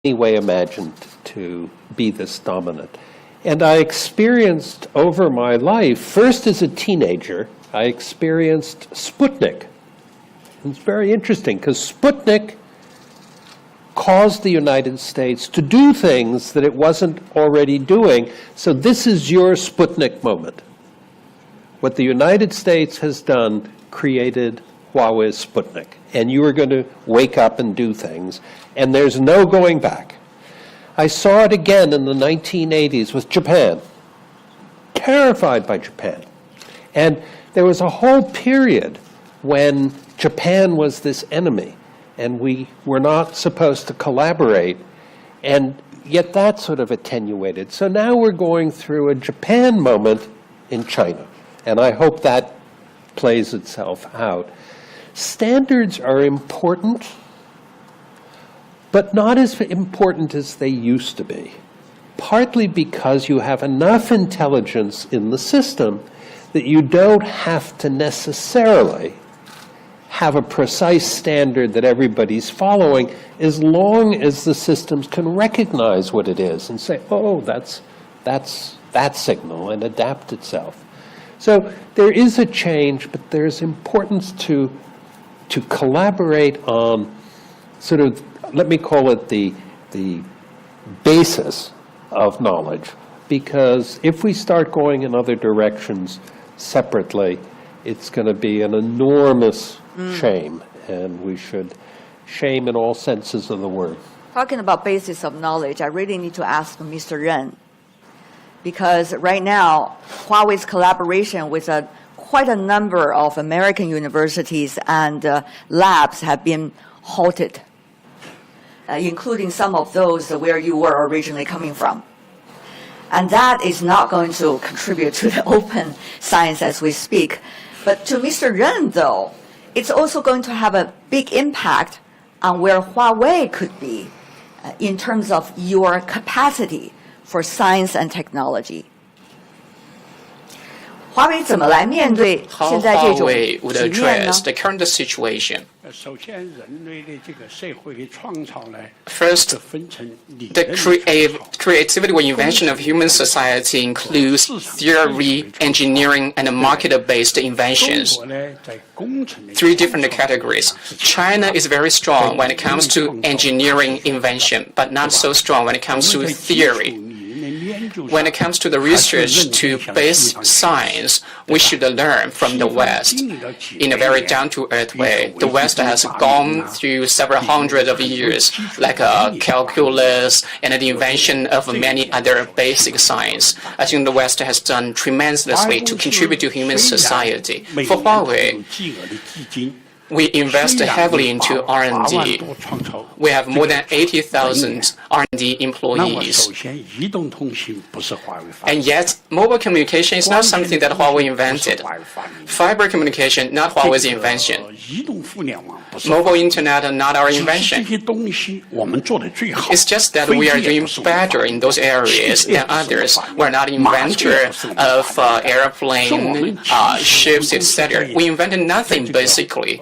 any way imagined to be this dominant. And I experienced over my life, first as a teenager, I experienced Sputnik. It's very interesting because Sputnik caused the United States to do things that it wasn't already doing. So this is your Sputnik moment. What the United States has done created Huawei's Sputnik. And you are going to wake up and do things. And there's no going back. I saw it again in the 1980s with Japan. Terrified by Japan. And there was a whole period when Japan was this enemy. And we were not supposed to collaborate. And yet that sort of attenuated. So now we're going through a Japan moment in China. And I hope that plays itself out. Standards are important, but not as important as they used to be. Partly because you have enough intelligence in the system that you don't have to necessarily have a precise standard that everybody's following, as long as the systems can recognize what it is and say, oh, that's that signal, and adapt itself. So there is a change, but there's importance to collaborate on sort of, let me call it the basis of knowledge. Because if we start going in other directions separately, it's going to be an enormous shame, and we should shame in all senses of the word. Talking about basis of knowledge, I really need to ask Mr. Ren, because right now, Huawei's collaboration with quite a number of American universities and labs have been halted, including some of those where you were originally coming from. And that is not going to contribute to the open science as we speak. But to Mr. Ren, though, it's also going to have a big impact on where Huawei could be in terms of your capacity for science and technology. 华为怎么来面对现在这种 Huawei would 局面呢 address the current situation. 首先，人类的这个社会的创造呢 First, 分成理 the 论 creativity or invention of human society includes theory, engineering, and market-based 中 inventions. 国呢，在工程的 Three different categories. China is very strong when it comes to engineering invention, but not so strong when it comes to theory. When it comes to the research to base science, we should learn from the West in a very down-to-earth way. The West has gone through several hundred of years, like calculus and the invention of many other basic science. I think the West has done tremendously to contribute to human society. For Huawei, we invest heavily into R&D. We have more than 80,000 R&D 那我 employees. 首先，移动通信不是华为发 And 明， yet, mobile communication is not something that Huawei invented. Fiber communication, not Huawei's invention. 移动互联网不是华为 Mobile internet, not our 这 invention. 些东西我们做的最好。 It's just that we are doing better in those areas than others. We're not inventor of airplane, ships, etc. We invented nothing basically.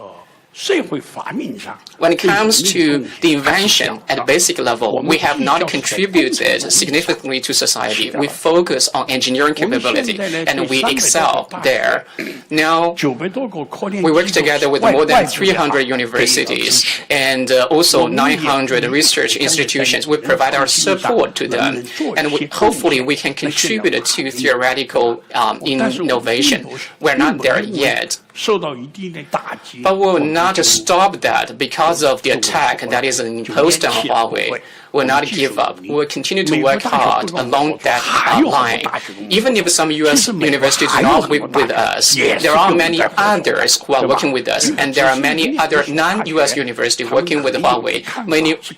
社会发明上 When it comes to the invention at a basic level, we have not contributed significantly to society. We focus on engineering capability, and we excel there. Now, 900多个科研 we work 机构 together with 外 more 外 than 部的 300 universities and also 900 research institutions. We provide our support to them, and hopefully we can contribute to theoretical innovation. We're not there yet. 受到一定的打击。 But we will not stop that because of the attack that is imposed on Huawei. We will not give up. We will continue to work hard along that line. Even if some U.S. universities do not work with us, there are many others who are working with us, and there are many other non-U.S. universities working with Huawei.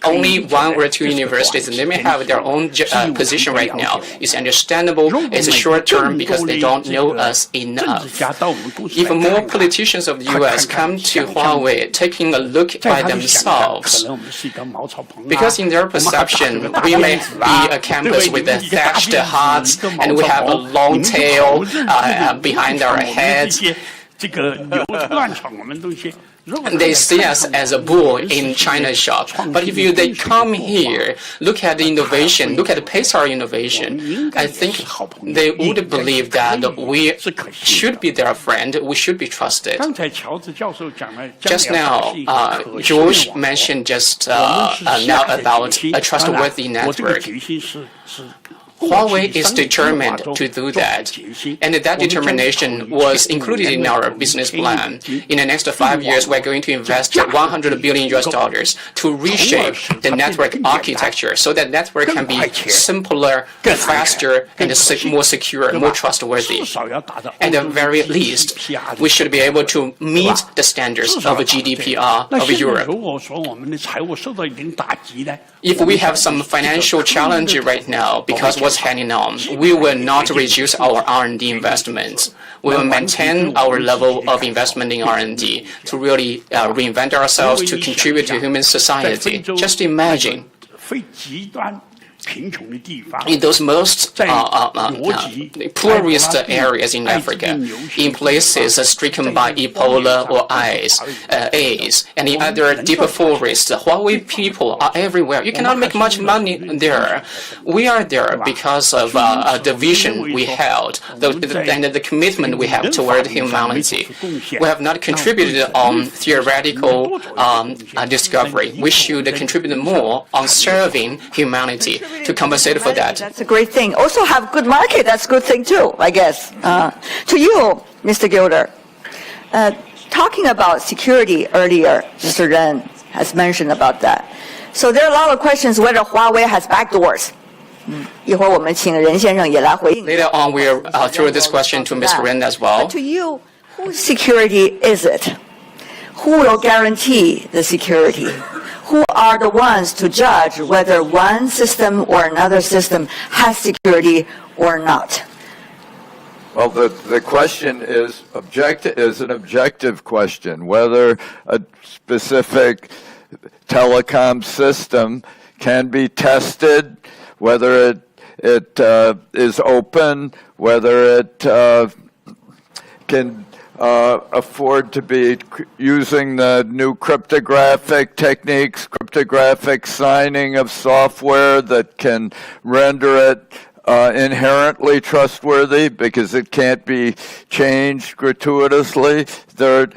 Only one or two universities, and they may have their own position right now. It's understandable. It's short term because they don't know us enough. Even more politicians of the U.S. come to Huawei taking a look by themselves. Because in their perception, we may be a campus with a thatched huts, and we have a long tail behind our heads. They see us as a bull in China's shop. But if they come here, look at the innovation, look at the pace of our innovation, I think they would believe that we should be their friend, we should be trusted. Just now, George mentioned just now about a trustworthy network. Huawei is determined to do that, and that determination was included in our business plan. In the next 5 years, we're going to invest $100 billion to reshape the network architecture so that network can be simpler, faster, and more secure, more trustworthy. At the very least, we should be able to meet the standards of GDPR of Europe. If we have some financial challenge right now because what's hanging on, we will not reduce our R&D investments. We will maintain our level of investment in R&D to really reinvent ourselves to contribute to human society. Just imagine. In those most poorest areas in Africa, in places stricken by Ebola or AIDS, and in other deep forests, Huawei people are everywhere. You cannot make much money there. We are there because of the vision we held and the commitment we have toward humanity. We have not contributed on theoretical discovery. We should contribute more on serving humanity to compensate for that. That's a great thing. Also have good market, that's a good thing too, I guess. To you, Mr. Gilder, talking about security earlier, Mr. Ren has mentioned about that. So there are a lot of questions whether Huawei has backdoors. 一会儿我们请任先生也来回应。 Later on, we'll throw this question to Mr. Ren as well. But to you, whose security is it? Who will guarantee the security? Who are the ones to judge whether one system or another system has security or not? Well, the question is an objective question, whether a specific telecom system can be tested, whether it is open, whether it can afford to be using the new cryptographic techniques, cryptographic signing of software that can render it inherently trustworthy because it can't be changed gratuitously. There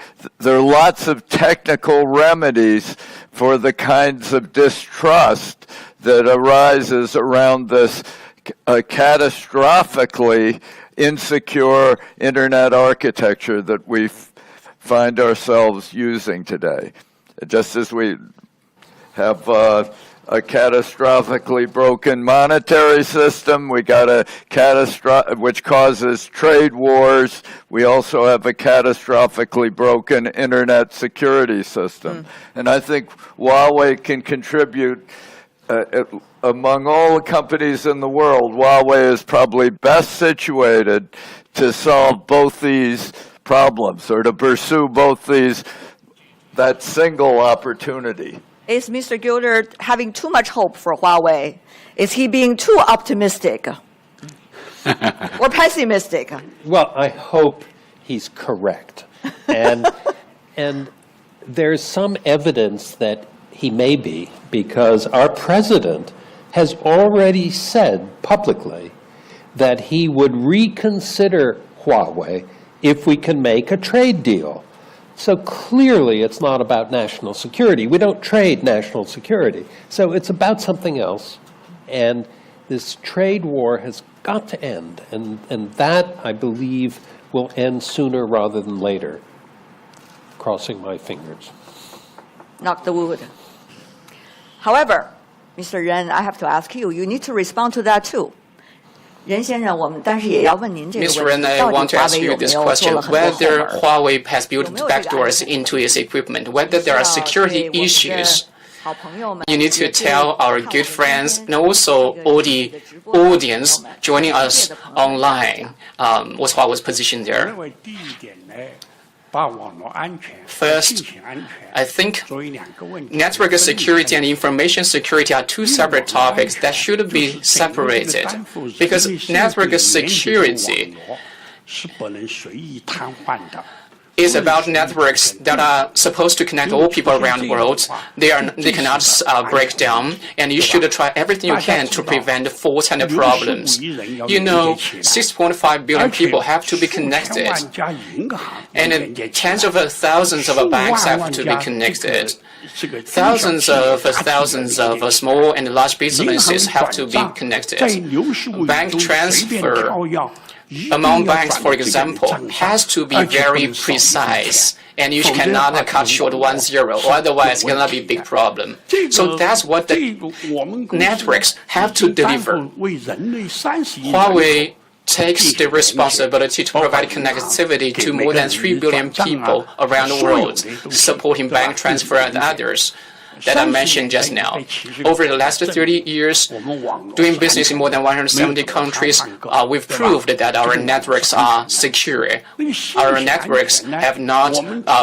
are lots of technical remedies for the kinds of distrust that arises around this catastrophically insecure internet architecture that we find ourselves using today. Just as we have a catastrophically broken monetary system, we got which causes trade wars. We also have a catastrophically broken internet security system. And I think Huawei can contribute among all the companies in the world, Huawei is probably best situated to solve both these problems or to pursue both that single opportunity. Is Mr. Gilder having too much hope for Huawei? Is he being too optimistic or pessimistic? Well, I hope he's correct. And there's some evidence that he may be, because our president has already said publicly that he would reconsider Huawei if we can make a trade deal. So clearly it's not about national security. We don't trade national security. So it's about something else. And this trade war has got to end. And that, I believe, will end sooner rather than later. Crossing my fingers. Knock the wood. However, Mr. Ren, I have to ask you, you need to respond to that too. 任先生，我们但是也要问您这个问题， Mr. Ren, I 到 want 底 to 华 ask 为 you 有没 this 有做 question, 了很多后 whether 门？ Huawei has built backdoors into its equipment, whether there are security issues. 好朋友们 You need to tell our good friends and also all the audience joining us online what's Huawei's position 我 there. 认为第一点呢，把网络安全、 First, 信息安全 I think 作为两个问题。 network security and information security are two separate topics that should be separated. Because network security 是不能随意瘫痪的。is about networks that are supposed to connect all people around the world. They cannot break down, and you should try everything you can to prevent faults and problems. You know, 6.5 billion people have to be connected, and tens of thousands of banks have to be connected. Thousands of small and large businesses have to be connected. Bank transfer among banks, for example, has to be very precise, and you cannot cut short 1-0, or otherwise it's gonna be a big problem. So that's what the networks have to deliver. Huawei takes the responsibility to provide connectivity to more than 3 billion people around the world, supporting bank transfer and others that I mentioned just now. Over the last 30 years, doing business in more than 170 countries, we've proved that our networks are secure. Our networks have not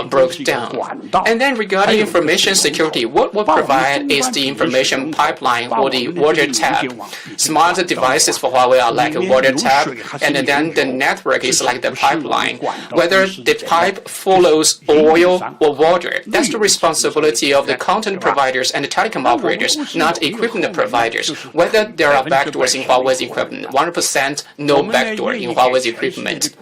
broken down. And then regarding information security, what we'll provide is the information pipeline or the water tap. Smart devices for Huawei are like a water tap, and then the network is like the pipeline. Whether the pipe follows oil or water, that's the responsibility of the content providers and the telecom operators, not equipment providers. Whether there are backdoors in Huawei's equipment, 100% no backdoor in Huawei's equipment.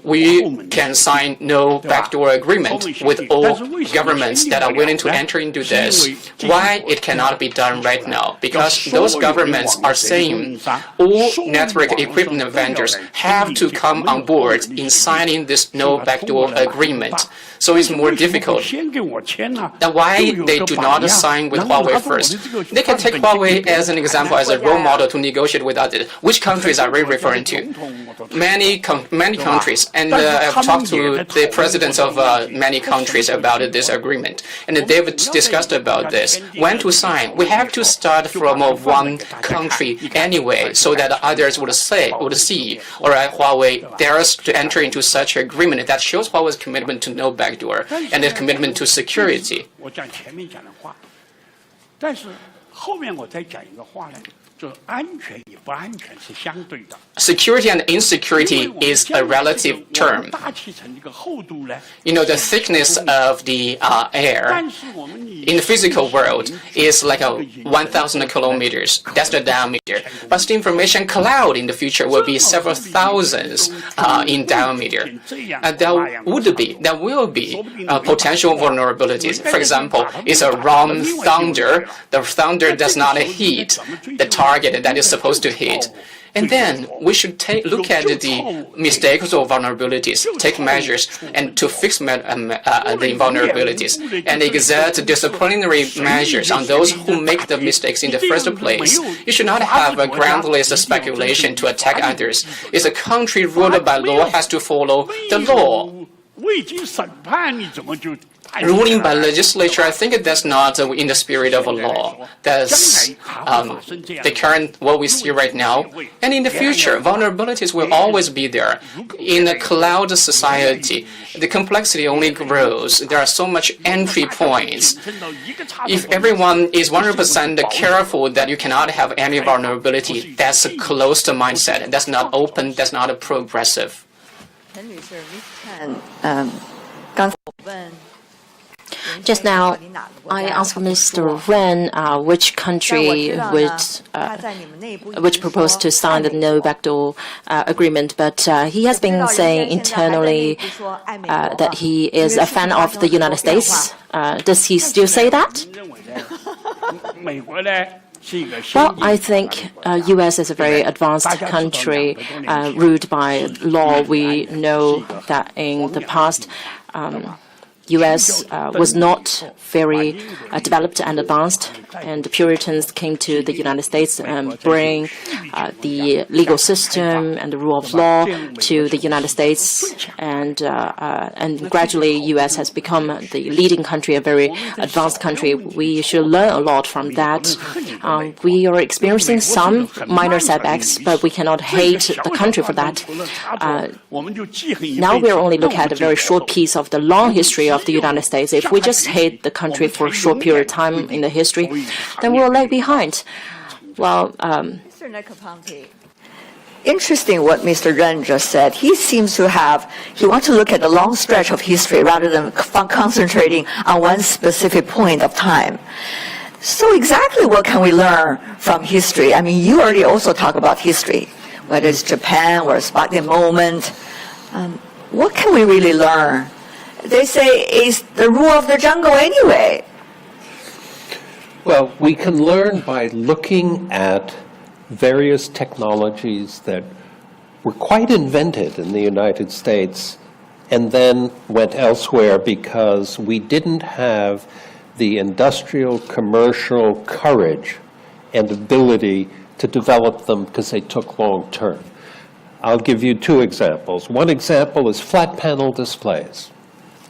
We can sign no backdoor agreement with all governments that are willing to enter into this. Why it cannot be done right now? Because those governments are saying all network equipment vendors have to come on board in signing this no backdoor agreement. So it's more difficult. Then why they do not sign with Huawei first? They can take Huawei as an example, as a role model to negotiate with others. Which countries are we referring to? Many countries, and I've talked to the presidents of many countries about this agreement, and they've discussed about this. When to sign? We have to start from one country anyway, so that others would see, all right, Huawei dares to enter into such an agreement that shows Huawei's commitment to no backdoor and its commitment to security. Security and insecurity is a relative term. You know, the thickness of the air in the physical world is like 1,000 kilometers. That's the diameter. But the information cloud in the future will be several thousands in diameter. And there will be potential vulnerabilities. For example, it's a wrong thunder. The thunder does not hit the target that is supposed to hit. And then we should look at the mistakes or vulnerabilities, take measures and to fix the vulnerabilities, and exert disciplinary measures on those who make the mistakes in the first place. You should not have a groundless speculation to attack others. It's a country ruled by law has to follow the law. Ruling by legislature, I think that's not in the spirit of a law. That's the current, what we see right now. And in the future, vulnerabilities will always be there. In a cloud society, the complexity only grows. There are so much entry points. If everyone is 100% careful that you cannot have any vulnerability, that's a closed mindset. That's not open, that's not progressive. Just now, I asked Mr. Ren which country which proposed to sign the no backdoor agreement, but he has been saying internally that he is a fan of the United States. Does he still say that? Well, I think U.S. is a very advanced country ruled by law. We know that in the past, U.S. was not very developed and advanced, and the Puritans came to the United States and bring the legal system and the rule of law to the United States, and gradually U.S. has become the leading country, a very advanced country. We should learn a lot from that. We are experiencing some minor setbacks, but we cannot hate the country for that. Now we are only looking at a very short piece of the long history of the United States. If we just hate the country for a short period of time in the history, then we'll lag behind. Well, Mr. Negroponte, interesting what Mr. Ren just said. He seems to he wants to look at the long stretch of history rather than concentrating on one specific point of time. So exactly what can we learn from history? I mean, you already also talk about history, whether it's Japan or Spartan moment. What can we really learn? They say it's the rule of the jungle anyway. Well, we can learn by looking at various technologies that were quite invented in the United States and then went elsewhere because we didn't have the industrial, commercial courage and ability to develop them because they took long term. I'll give you two examples. One example is flat panel displays.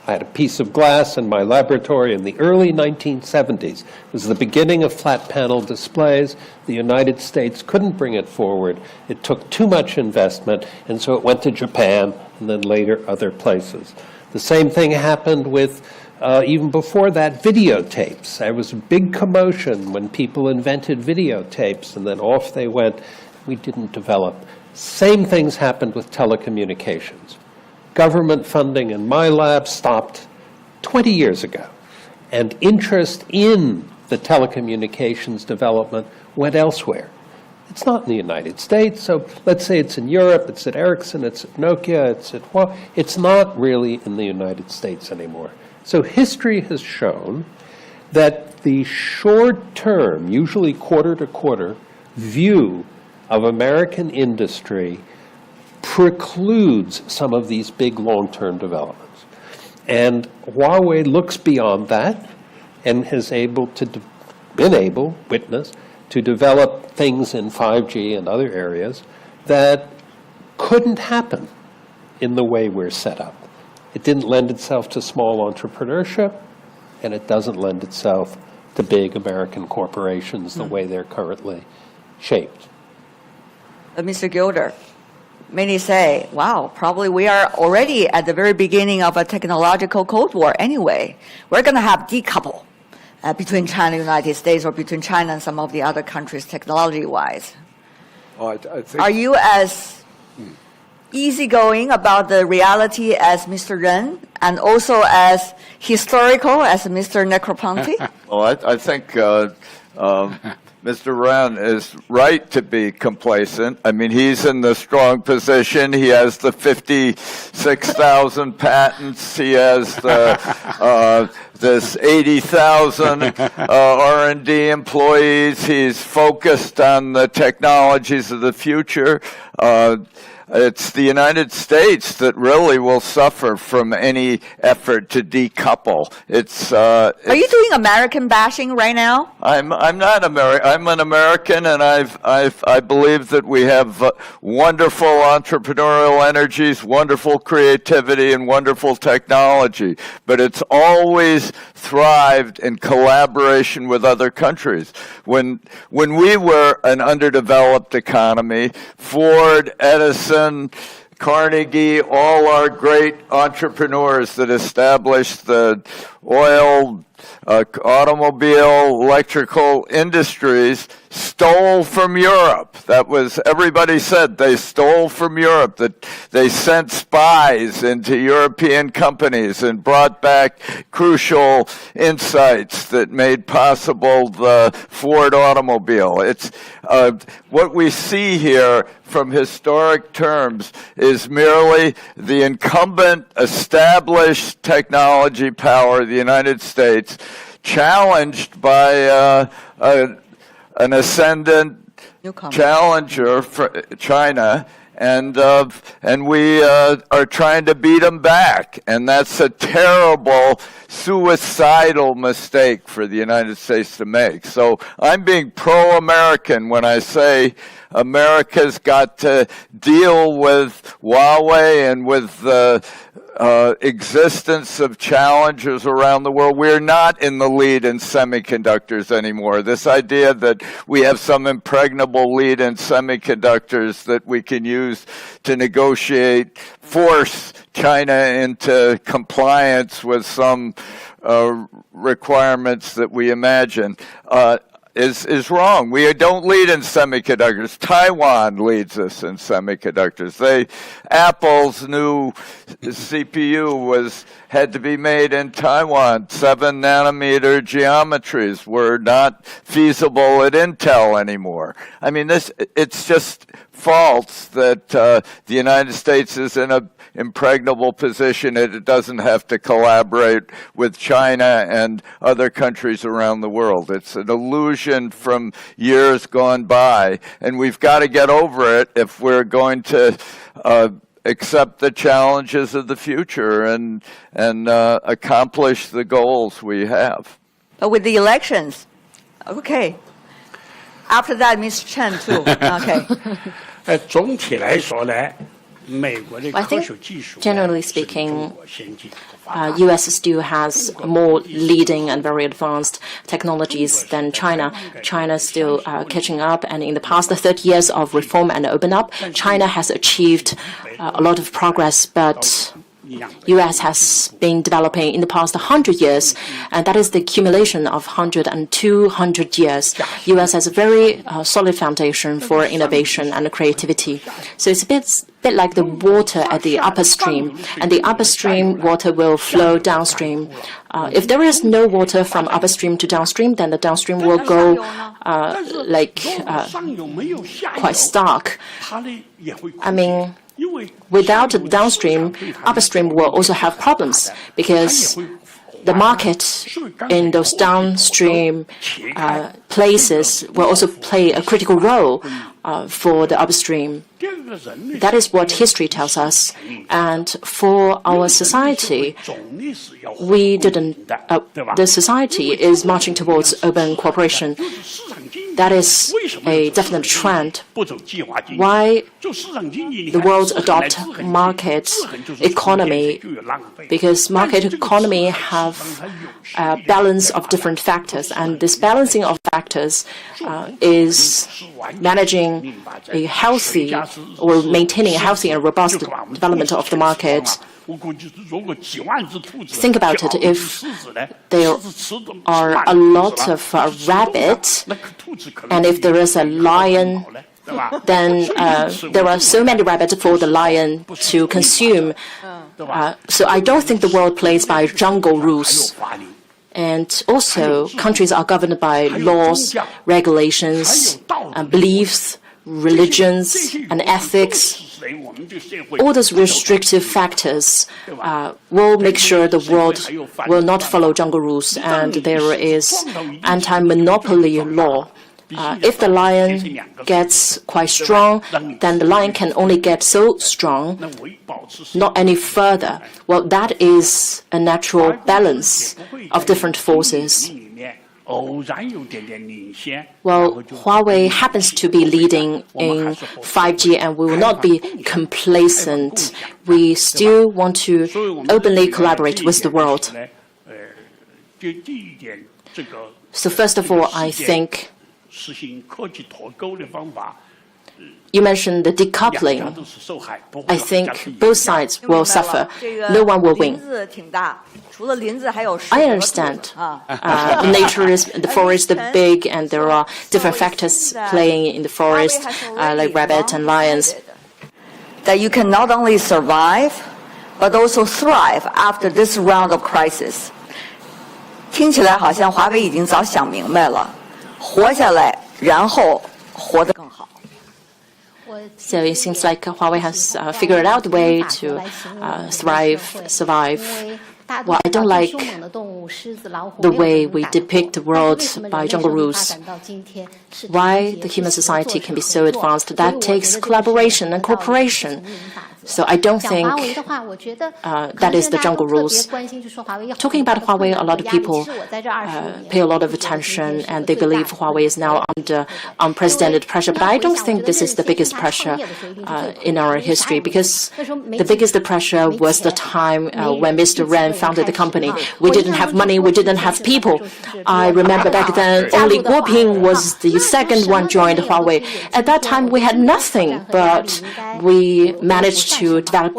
I had a piece of glass in my laboratory in the early 1970s. It was the beginning of flat panel displays. The United States couldn't bring it forward. It took too much investment, and so it went to Japan and then later other places. The same thing happened with, even before that, videotapes. There was a big commotion when people invented videotapes, and then off they went. We didn't develop. Same things happened with telecommunications. Government funding in my lab stopped 20 years ago, and interest in the telecommunications development went elsewhere. It's not in the United States, so let's say it's in Europe, it's at Ericsson, it's at Nokia, it's not really in the United States anymore. So history has shown that the short-term, usually quarter-to-quarter, view of American industry precludes some of these big long-term developments. And Huawei looks beyond that and has witnessed, to develop things in 5G and other areas that couldn't happen in the way we're set up. It didn't lend itself to small entrepreneurship, and it doesn't lend itself to big American corporations the way they're currently shaped. Mr. Gilder, many say, wow, probably we are already at the very beginning of a technological Cold War anyway. We're going to have decouple between China and the United States, or between China and some of the other countries technology-wise. I think, are you as easygoing about the reality as Mr. Ren, and also as historical as Mr. Negroponte? well, I think Mr. Ren is right to be complacent. I mean, he's in the strong position. He has the 56,000 patents. He has the this 80,000 R&D employees. He's focused on the technologies of the future. It's the United States that really will suffer from any effort to decouple. Are you doing American bashing right now? I'm not American. I'm an American, and I believe that we have wonderful entrepreneurial energies, wonderful creativity, and wonderful technology. But it's always thrived in collaboration with other countries. When we were an underdeveloped economy, Ford, Edison, Carnegie, all our great entrepreneurs that established the oil, automobile, electrical industries stole from Europe. That was, everybody said they stole from Europe, that they sent spies into European companies and brought back crucial insights that made possible the Ford automobile. It's what we see here from historic terms is merely the incumbent established technology power of the United States challenged by an ascendant challenger, China, and we are trying to beat them back, and that's a terrible, suicidal mistake for the United States to make. So I'm being pro-American when I say America's got to deal with Huawei and with the existence of challenges around the world. We're not in the lead in semiconductors anymore. This idea that we have some impregnable lead in semiconductors that we can use to negotiate, force China into compliance with some requirements that we imagine. is wrong. We don't lead in semiconductors. Taiwan leads us in semiconductors. Apple's new CPU had to be made in Taiwan. 7-nanometer geometries were not feasible at Intel anymore. I mean, it's just false that the United States is in a impregnable position. It doesn't have to collaborate with China and other countries around the world. It's an illusion from years gone by, and we've got to get over it if we're going to accept the challenges of the future and accomplish the goals we have. But with the elections, okay. After that, Mr. Chen too. Okay. 总体来说呢，美国的 I 科 think 学技术 generally 是比中 speaking, 国先进。 U.S. still has more leading and very advanced technologies than China. China is still catching up, and in the past 30 years of reform and open up, China has achieved a lot of progress, but U.S. has been developing in the past 100 years, and that is the accumulation of 100 and 200 years. U.S. has a very solid foundation for innovation and creativity. So it's a bit like the water at the upper stream, and the upstream water will flow downstream. If there is no water from upstream to downstream, then the downstream will go quite stark. I mean, without the downstream, upstream will also have problems because the market in those downstream places will also play a critical role for the upstream. That is what history tells us. And for our society, the society is marching towards open cooperation. That is a definite trend. Why the world adopt market economy? Because market economy have a balance of different factors, and this balancing of factors is managing a healthy or maintaining a healthy and robust development of the market. Think about it. If there are a lot of rabbits, and if there is a lion, then there are so many rabbits for the lion to consume. So I don't think the world plays by jungle rules. And also, countries are governed by laws, regulations, beliefs, religions, and ethics. All those restrictive factors will make sure the world will not follow jungle rules, and there is anti-monopoly law. If the lion gets quite strong, then the lion can only get so strong, not any further. Well, that is a natural balance of different forces. Well, Huawei happens to be leading in 5G, and we will not be complacent. We still want to openly collaborate with the world. So first of all, I think you mentioned the decoupling. I think both sides will suffer. No one will win. I understand. Nature is, the forest is big, and there are different factors playing in the forest, like rabbits and lions. That you can not only survive, but also thrive after this round of crisis. 听起来好像华为已经早想明白了，活下来，然后活得更好。 So it seems like Huawei has figured out a way to survive. Well, I don't like the way we depict the world by jungle rules. Why the human society can be so advanced, that takes collaboration and cooperation. So I don't think that is the jungle rules. Talking about Huawei, a lot of people pay a lot of attention, and they believe Huawei is now under unprecedented pressure. But I don't think this is the biggest pressure in our history, because the biggest pressure was the time when Mr. Ren founded the company. We didn't have money, we didn't have people. I remember back then only Guoping was the second one joined Huawei. At that time we had nothing, but we managed to develop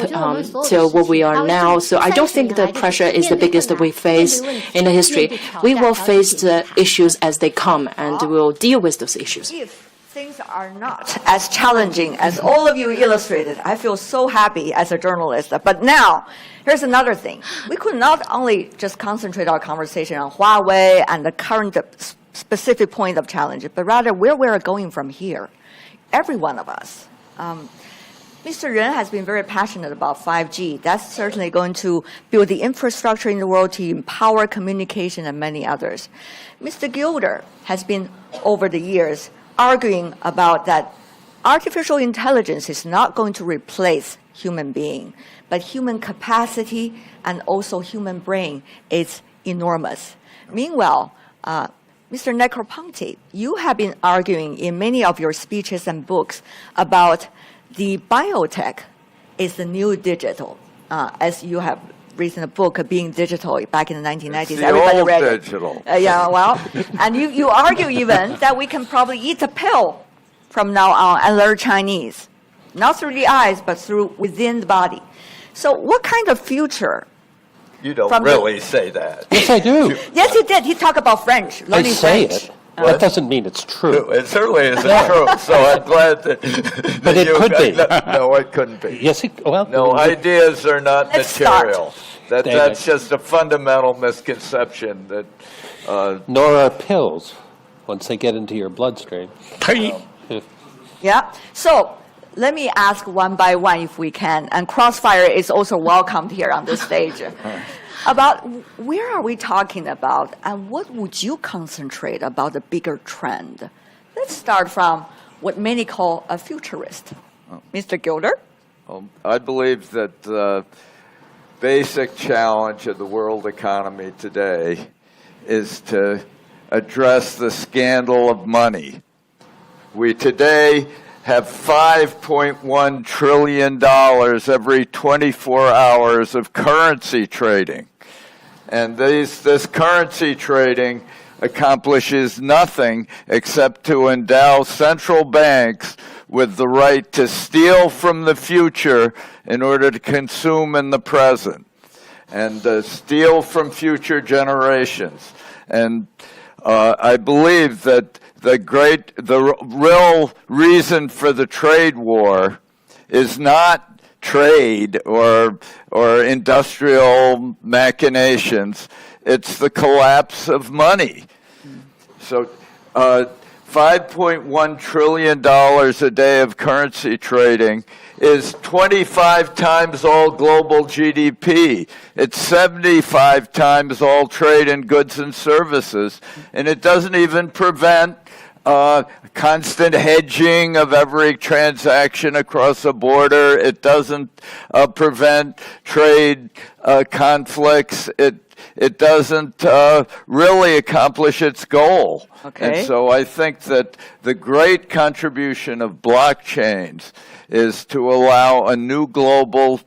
to what we are now. So I don't think the pressure is the biggest that we face in the history. We will face the issues as they come, and we will deal with those issues. If things are not as challenging as all of you illustrated, I feel so happy as a journalist. But now, here's another thing. We could not only just concentrate our conversation on Huawei and the current specific point of challenge, but rather where we're going from here. Every one of us. Mr. Ren has been very passionate about 5G. That's certainly going to build the infrastructure in the world to empower communication and many others. Mr. Gilder has been, over the years, arguing about that artificial intelligence is not going to replace human being, but human capacity and also human brain is enormous. Meanwhile, Mr. Negroponte, you have been arguing in many of your speeches and books about the biotech is the new digital, as you have written a book, Being Digital, back in the 1990s. It's the Everybody old read digital. it. Yeah, well, and you argue even that we can probably eat a pill from now on and learn Chinese, not through the eyes, but through within the body. So what kind of future? You don't really say that. Yes, I do. Yes, he did. He talked about French, I learning say French. it. That doesn't mean it's true. It certainly isn't true, so I'm glad that... But it could be. No, it couldn't be. Yes, well... No, ideas are not Let's material. David. That's just a fundamental misconception that... Nor are pills, once they get into your bloodstream. Yeah. So let me ask one by one if we can. And Crossfire is also welcomed here on this stage. About where are we talking about and what would you concentrate about the bigger trend? Let's start from what many call a futurist. Mr. Gilder? I believe that the basic challenge of the world economy today is to address the scandal of money. We today have $5.1 trillion every 24 hours of currency trading. And this currency trading accomplishes nothing except to endow central banks with the right to steal from the future in order to consume in the present, and steal from future generations. And I believe that the real reason for the trade war is not trade or industrial machinations. It's the collapse of money. So $5.1 trillion a day of currency trading is 25 times all global GDP. It's 75 times all trade in goods and services. And it doesn't even prevent constant hedging of every transaction across a border. It doesn't prevent trade conflicts. It doesn't really accomplish its goal. Okay. And so I think that the great contribution of blockchains is to allow a new global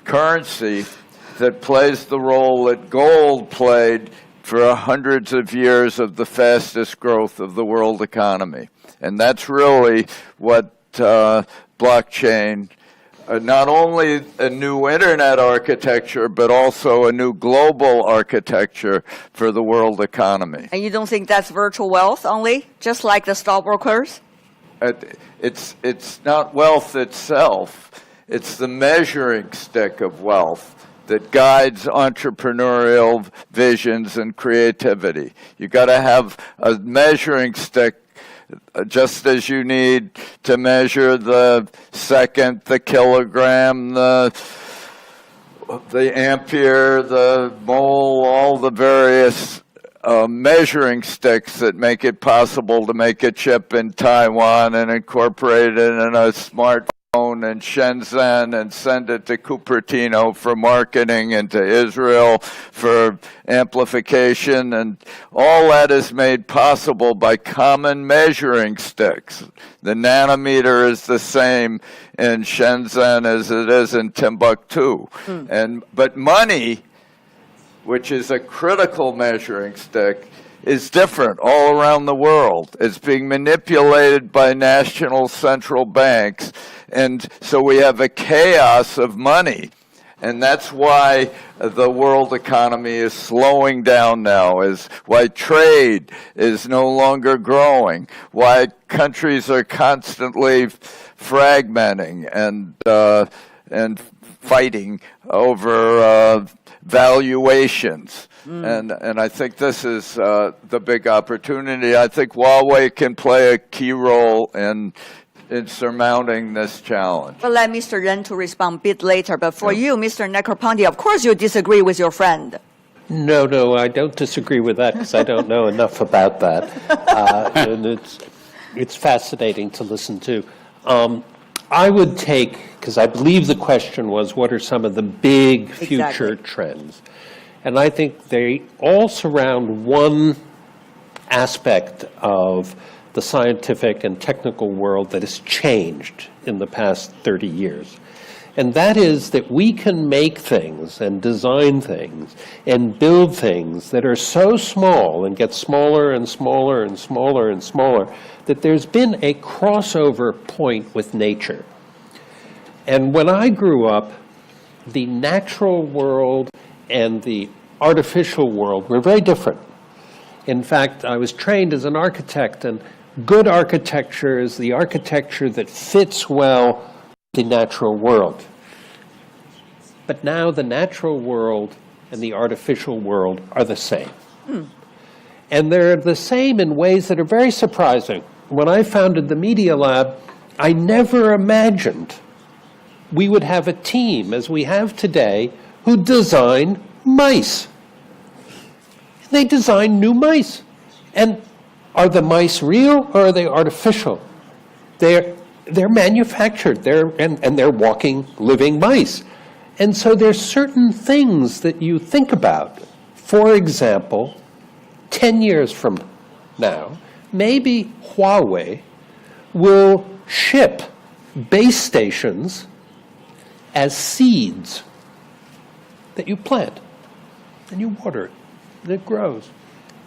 currency that plays the role that gold played for hundreds of years of the fastest growth of the world economy. And that's really what blockchain, not only a new internet architecture, but also a new global architecture for the world economy. And you don't think that's virtual wealth only, just like the stockbrokers? It's not wealth itself. It's the measuring stick of wealth that guides entrepreneurial visions and creativity. You got to have a measuring stick, just as you need to measure the second, the kilogram, the ampere, the mole, all the various measuring sticks that make it possible to make a chip in Taiwan and incorporate it in a smartphone in Shenzhen and send it to Cupertino for marketing and to Israel for amplification. And all that is made possible by common measuring sticks. The nanometer is the same in Shenzhen as it is in Timbuktu. But money, which is a critical measuring stick, is different all around the world. It's being manipulated by national central banks. And so we have a chaos of money. And that's why the world economy is slowing down now, is why trade is no longer growing, why countries are constantly fragmenting and fighting over valuations. And I think this is the big opportunity. I think Huawei can play a key role in surmounting this challenge. We'll let Mr. Ren to respond a bit later, but for you, Mr. Negroponte, of course you disagree with your friend. No, I don't disagree with that because I don't know enough about that. And it's fascinating to listen to. I would take, because I believe the question was, what are some of the big future trends? And I think they all surround one aspect of the scientific and technical world that has changed in the past 30 years. And that is that we can make things and design things and build things that are so small and get smaller and smaller and smaller and smaller that there's been a crossover point with nature. And when I grew up, the natural world and the artificial world were very different. In fact, I was trained as an architect, and good architecture is the architecture that fits well with the natural world. But now the natural world and the artificial world are the same. And they're the same in ways that are very surprising. When I founded the Media Lab, I never imagined we would have a team, as we have today, who design mice. They design new mice. And are the mice real or are they artificial? They're manufactured. And they're walking, living mice. And so there's certain things that you think about. For example, 10 years from now, maybe Huawei will ship base stations as seeds that you plant. And you water it, and it grows.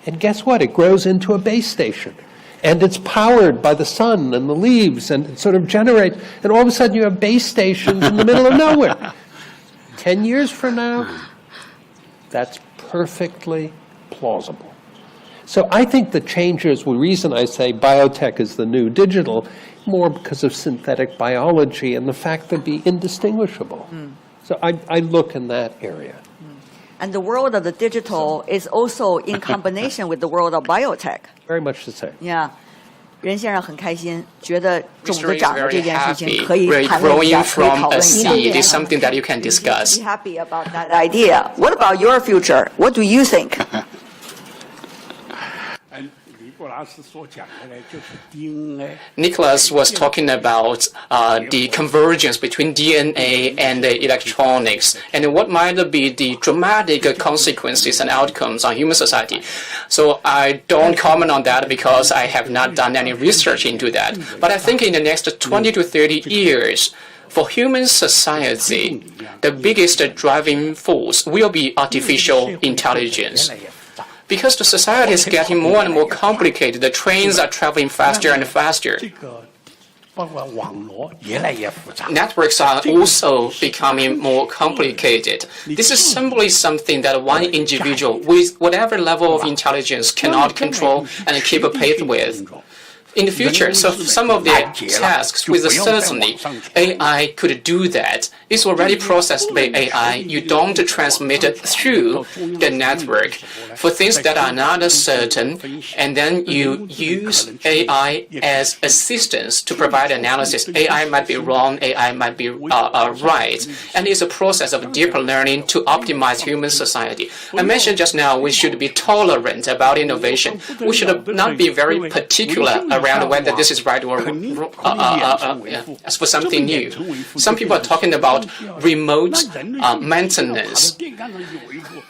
And guess what? It grows into a base station. And it's powered by the sun and the leaves, and it sort of generates, and all of a sudden you have base stations in the middle of nowhere. 10 years from now, that's perfectly plausible. So I think the changes, the reason I say biotech is the new digital, more because of synthetic biology and the fact they'd be indistinguishable. So I look in that area. And the world of the digital is also in combination with the world of biotech. Very much the same. Yeah. 任先生很开心，觉得种 Mr. 子 is 长的 very 这件事情 happy. 可以 We're 谈论一下， growing 可以 from 讨 a 论一下。 seed is something that you can discuss. Be happy about that idea. What about your future? What do you think? 尼古拉斯所讲的呢，就是 DNA。 Nicholas was talking about the convergence between DNA and the electronics, and what might be the dramatic consequences and outcomes on human society. So I don't comment on that because I have not done any research into that. But I think in the next 20 to 30 years, for human society, the biggest driving force will be artificial intelligence. Because the society is getting more and more complicated, the trains are traveling faster and faster. 这个包括网络越来越复杂。 Networks are also becoming more complicated. This is simply something that one individual with whatever level of intelligence cannot control and keep pace with. In the future, so some of the tasks with certainly AI could do that. It's already processed by AI. You don't transmit it through the network for things that are not certain, and then you use AI as assistance to provide analysis. AI might be wrong, AI might be right, and it's a process of deep learning to optimize human society. I mentioned just now we should be tolerant about innovation. We should not be very particular around whether this is right or as for something new. Some people are talking about remote maintenance.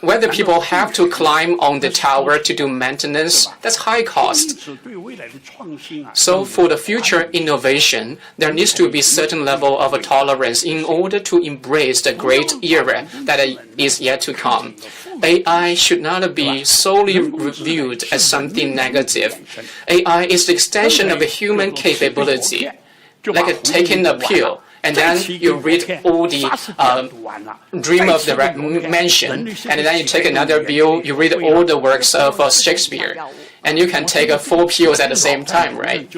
Whether people have to climb on the tower to do maintenance, that's high cost. So for the future innovation, there needs to be certain level of tolerance in order to embrace the great era that is yet to come. AI should not be solely viewed as something negative. AI is the extension of a human capability, like taking a pill. And then you read all the Dream of the Mansion, and then you take another pill, you read all the works of Shakespeare. And you can take 4 pills at the same time, right?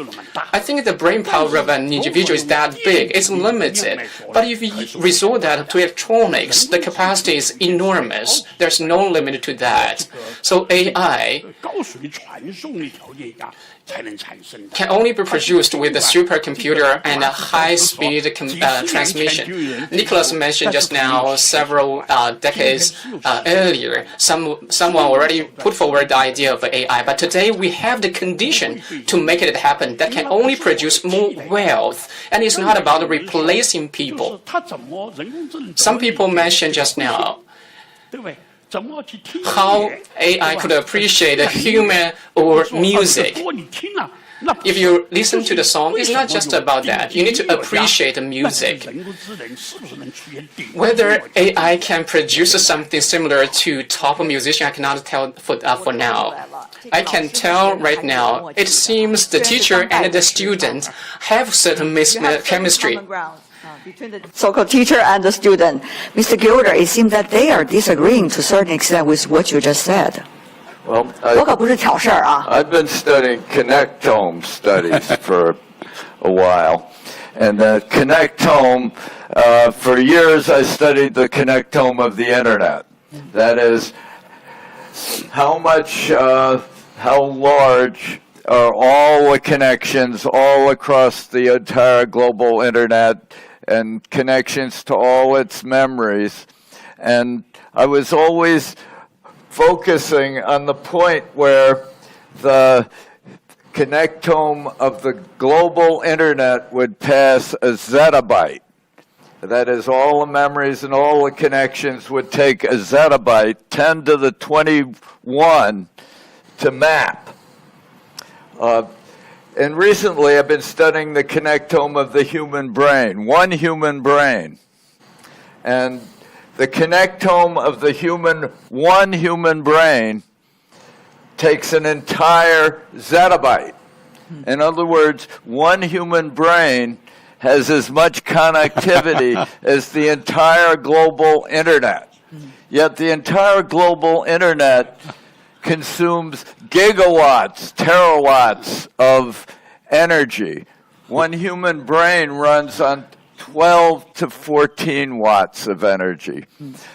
I think the brain power of an individual is that big. It's limited. But if you resort that to electronics, the capacity is enormous. There's no limit to that. So AI can only be produced with a supercomputer and a high-speed transmission. Nicholas mentioned just now several decades earlier, someone already put forward the idea of AI, but today we have the condition to make it happen that can only produce more wealth, and it's not about replacing people. Some people mentioned just now how AI could appreciate human or music. If you listen to the song, it's not just about that. You need to appreciate the music. Whether AI can produce something similar to top musician, I cannot tell for now. I can tell right now, it seems the teacher and the student have certain chemistry. Between the so-called teacher and the student. Mr. Gilder, it seems that they are disagreeing to a certain extent with what you just said. Well, 我可不是挑事儿啊。 I've been studying connectome studies for a while. And the connectome, for years I studied the connectome of the internet. That is, how large are all the connections all across the entire global internet and connections to all its memories. And I was always focusing on the point where the connectome of the global internet would pass a zettabyte. That is, all the memories and all the connections would take a zettabyte, 10 to the 21, to map. And recently I've been studying the connectome of the human brain, one human brain. And the connectome of the one human brain takes an entire zettabyte. In other words, one human brain has as much connectivity as the entire global internet. Yet the entire global internet consumes gigawatts, terawatts of energy. One human brain runs on 12 to 14 watts of energy.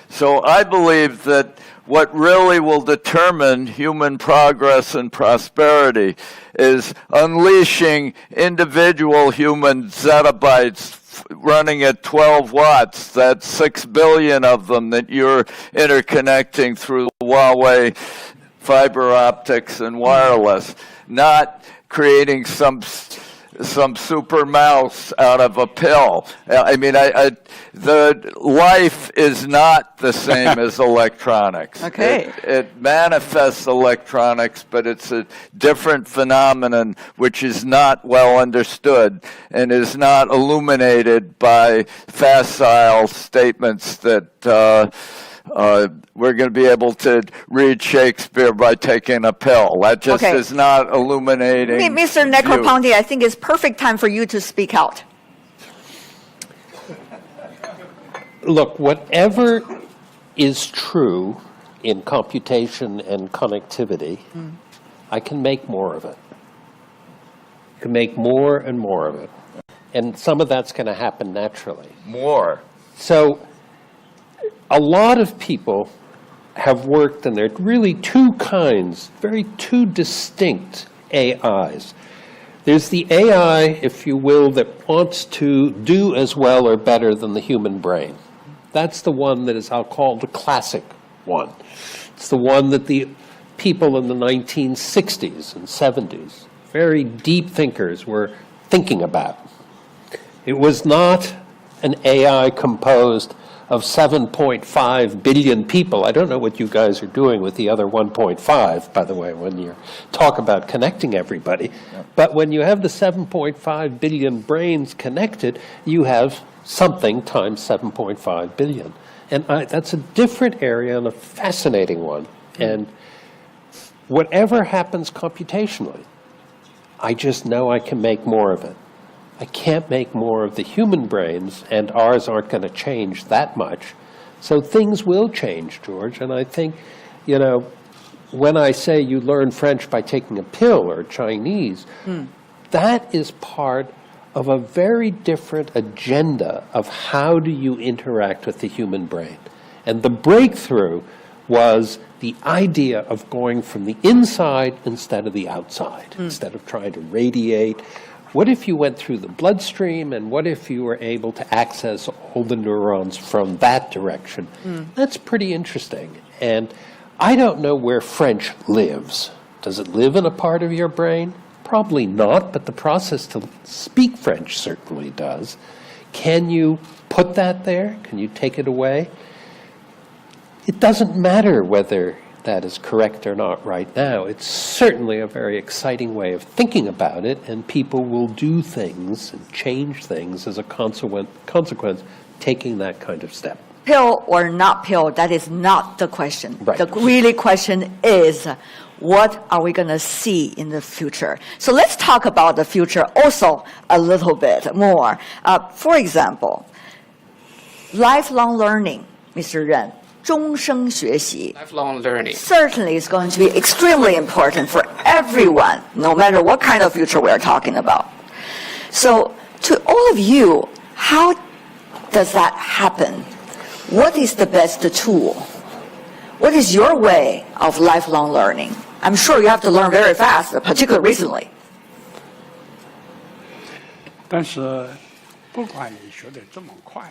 So I believe that what really will determine human progress and prosperity is unleashing individual human zettabytes running at 12 watts. That's 6 billion of them that you're interconnecting through Huawei fiber optics and wireless, not creating some super mouse out of a pill. I mean, the life is not the same as electronics. Okay. It manifests electronics, but it's a different phenomenon which is not well understood and is not illuminated by facile statements that we're going to be able to read Shakespeare by taking a pill. That just is not illuminating. Mr. Negroponte, I think it's perfect time for you to speak out. Look, whatever is true in computation and connectivity, I can make more of it. I can make more and more of it. And some of that's going to happen naturally. More. So a lot of people have worked, and there are really two distinct AIs. There's the AI, if you will, that wants to do as well or better than the human brain. That's the one that is, I'll call, the classic one. It's the one that the people in the 1960s and 70s, very deep thinkers, were thinking about. It was not an AI composed of 7.5 billion people. I don't know what you guys are doing with the other 1.5, by the way, when you talk about connecting everybody. But when you have the 7.5 billion brains connected, you have something times 7.5 billion. And that's a different area and a fascinating one. And whatever happens computationally, I just know I can make more of it. I can't make more of the human brains, and ours aren't going to change that much. So things will change, George. And I think, you know, when I say you learn French by taking a pill or Chinese, that is part of a very different agenda of how do you interact with the human brain. And the breakthrough was the idea of going from the inside instead of the outside, instead of trying to radiate. What if you went through the bloodstream, and what if you were able to access all the neurons from that direction? That's pretty interesting. And I don't know where French lives. Does it live in a part of your brain? Probably not, but the process to speak French certainly does. Can you put that there? Can you take it away? It doesn't matter whether that is correct or not right now. It's certainly a very exciting way of thinking about it, and people will do things and change things as a consequence taking that kind of step. Pill or not pill, that is not the question. Right. The really question is, what are we going to see in the future? So let's talk about the future also a little bit more. For example, lifelong learning, Mr. Ren. 终生学习 Lifelong learning. certainly is going to be extremely important for everyone, no matter what kind of future we're talking about. So, to all of you, how does that happen? What is the best tool? What is your way of lifelong learning? I'm sure you have to learn very fast, particularly recently. 但是不管你学得这么快，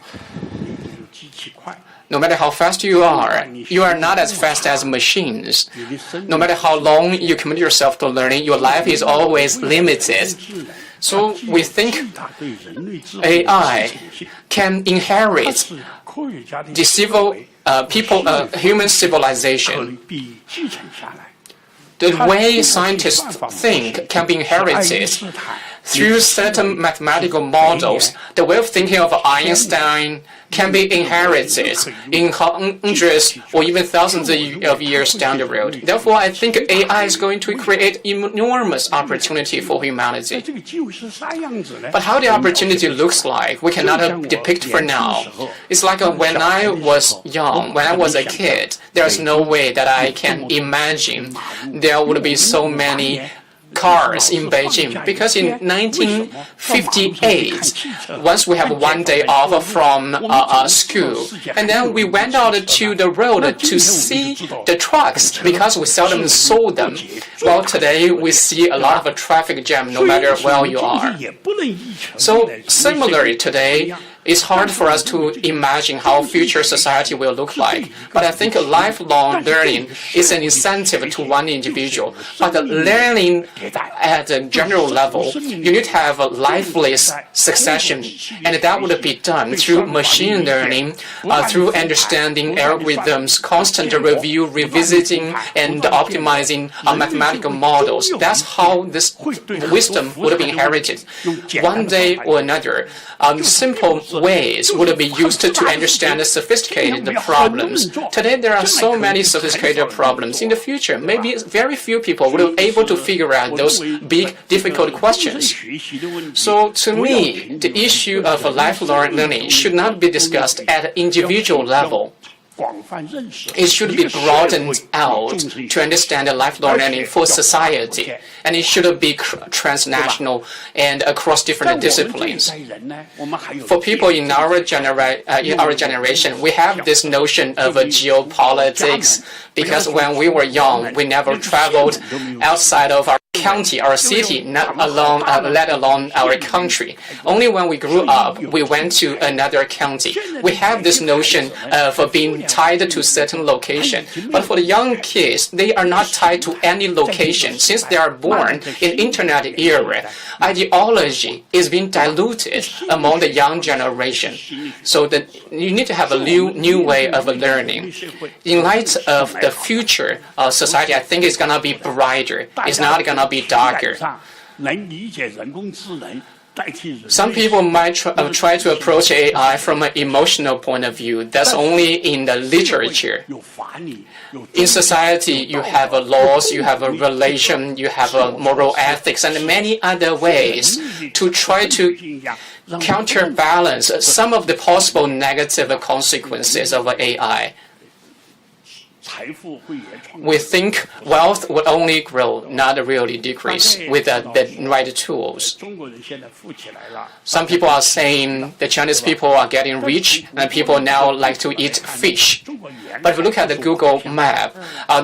你不如机器快。 No matter how fast you are not as fast as machines. No matter how long you commit yourself to learning, your life is always limited. So we think AI can inherit the human civilization. The way scientists think can be inherited through certain mathematical models. The way of thinking of Einstein can be inherited in hundreds or even thousands of years down the road. Therefore, I think AI is going to create enormous opportunity for humanity. But how the opportunity looks like, we cannot depict for now. It's like when I was young, when I was a kid, there's no way that I can imagine there would be so many cars in Beijing, because in 1958, once we have one day off from school, and then we went out to the road to see the trucks because we seldom saw them. Well, today we see a lot of a traffic jam no matter where you are. So similarly today, it's hard for us to imagine how future society will look like. But I think lifelong learning is an incentive to one individual. But learning at a general level, you need to have a lifeless succession. And that would be done through machine learning, through understanding algorithms, constant review, revisiting, and optimizing mathematical models. That's how this wisdom would be inherited. One day or another, simple ways would be used to understand the sophisticated problems. Today, there are so many sophisticated problems. In the future, maybe very few people will be able to figure out those big, difficult questions. So, to me, the issue of lifelong learning should not be discussed at an individual level. It should be broadened out to understand the lifelong learning for society, and it should be transnational and across different disciplines. For people in our generation, we have this notion of geopolitics because when we were young, we never traveled outside of our county, our city, not alone, let alone our country. Only when we grew up, we went to another county. We have this notion of being tied to certain location. But for the young kids, they are not tied to any location. Since they are born in internet era, ideology is being diluted among the young generation. So that you need to have a new way of learning. In light of the future society, I think it's going to be brighter. It's not going to be darker. Some people might try to approach AI from an emotional point of view. That's only in the literature. In society, you have laws, you have a relation, you have moral ethics, and many other ways to try to counterbalance some of the possible negative consequences of AI. We think wealth will only grow, not really decrease, with the right tools. Some people are saying the Chinese people are getting rich, and people now like to eat fish. But if you look at the Google map,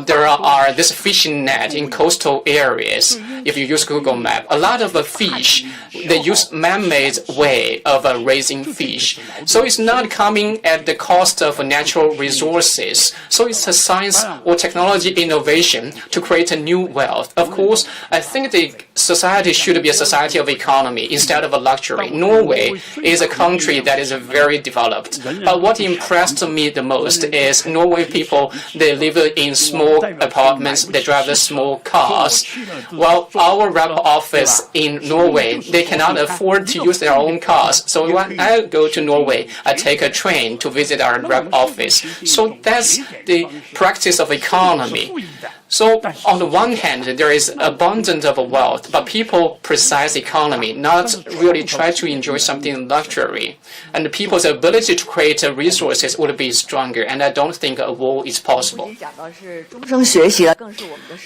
there are this fishing net in coastal areas. If you use Google Map, a lot of the fish, they use man-made way of raising fish. So it's not coming at the cost of natural resources. So it's a science or technology innovation to create a new wealth. Of course, I think the society should be a society of economy instead of a luxury. Norway is a country that is very developed. But what impressed me the most is Norway people, they live in small apartments, they drive the small cars. While our rep office in Norway, they cannot afford to use their own cars. So when I go to Norway, I take a train to visit our rep office. So that's the practice of economy. So on the one hand, there is abundance of wealth, but people precise economy, not really try to enjoy something luxury. And people's ability to create resources would be stronger, and I don't think a war is possible.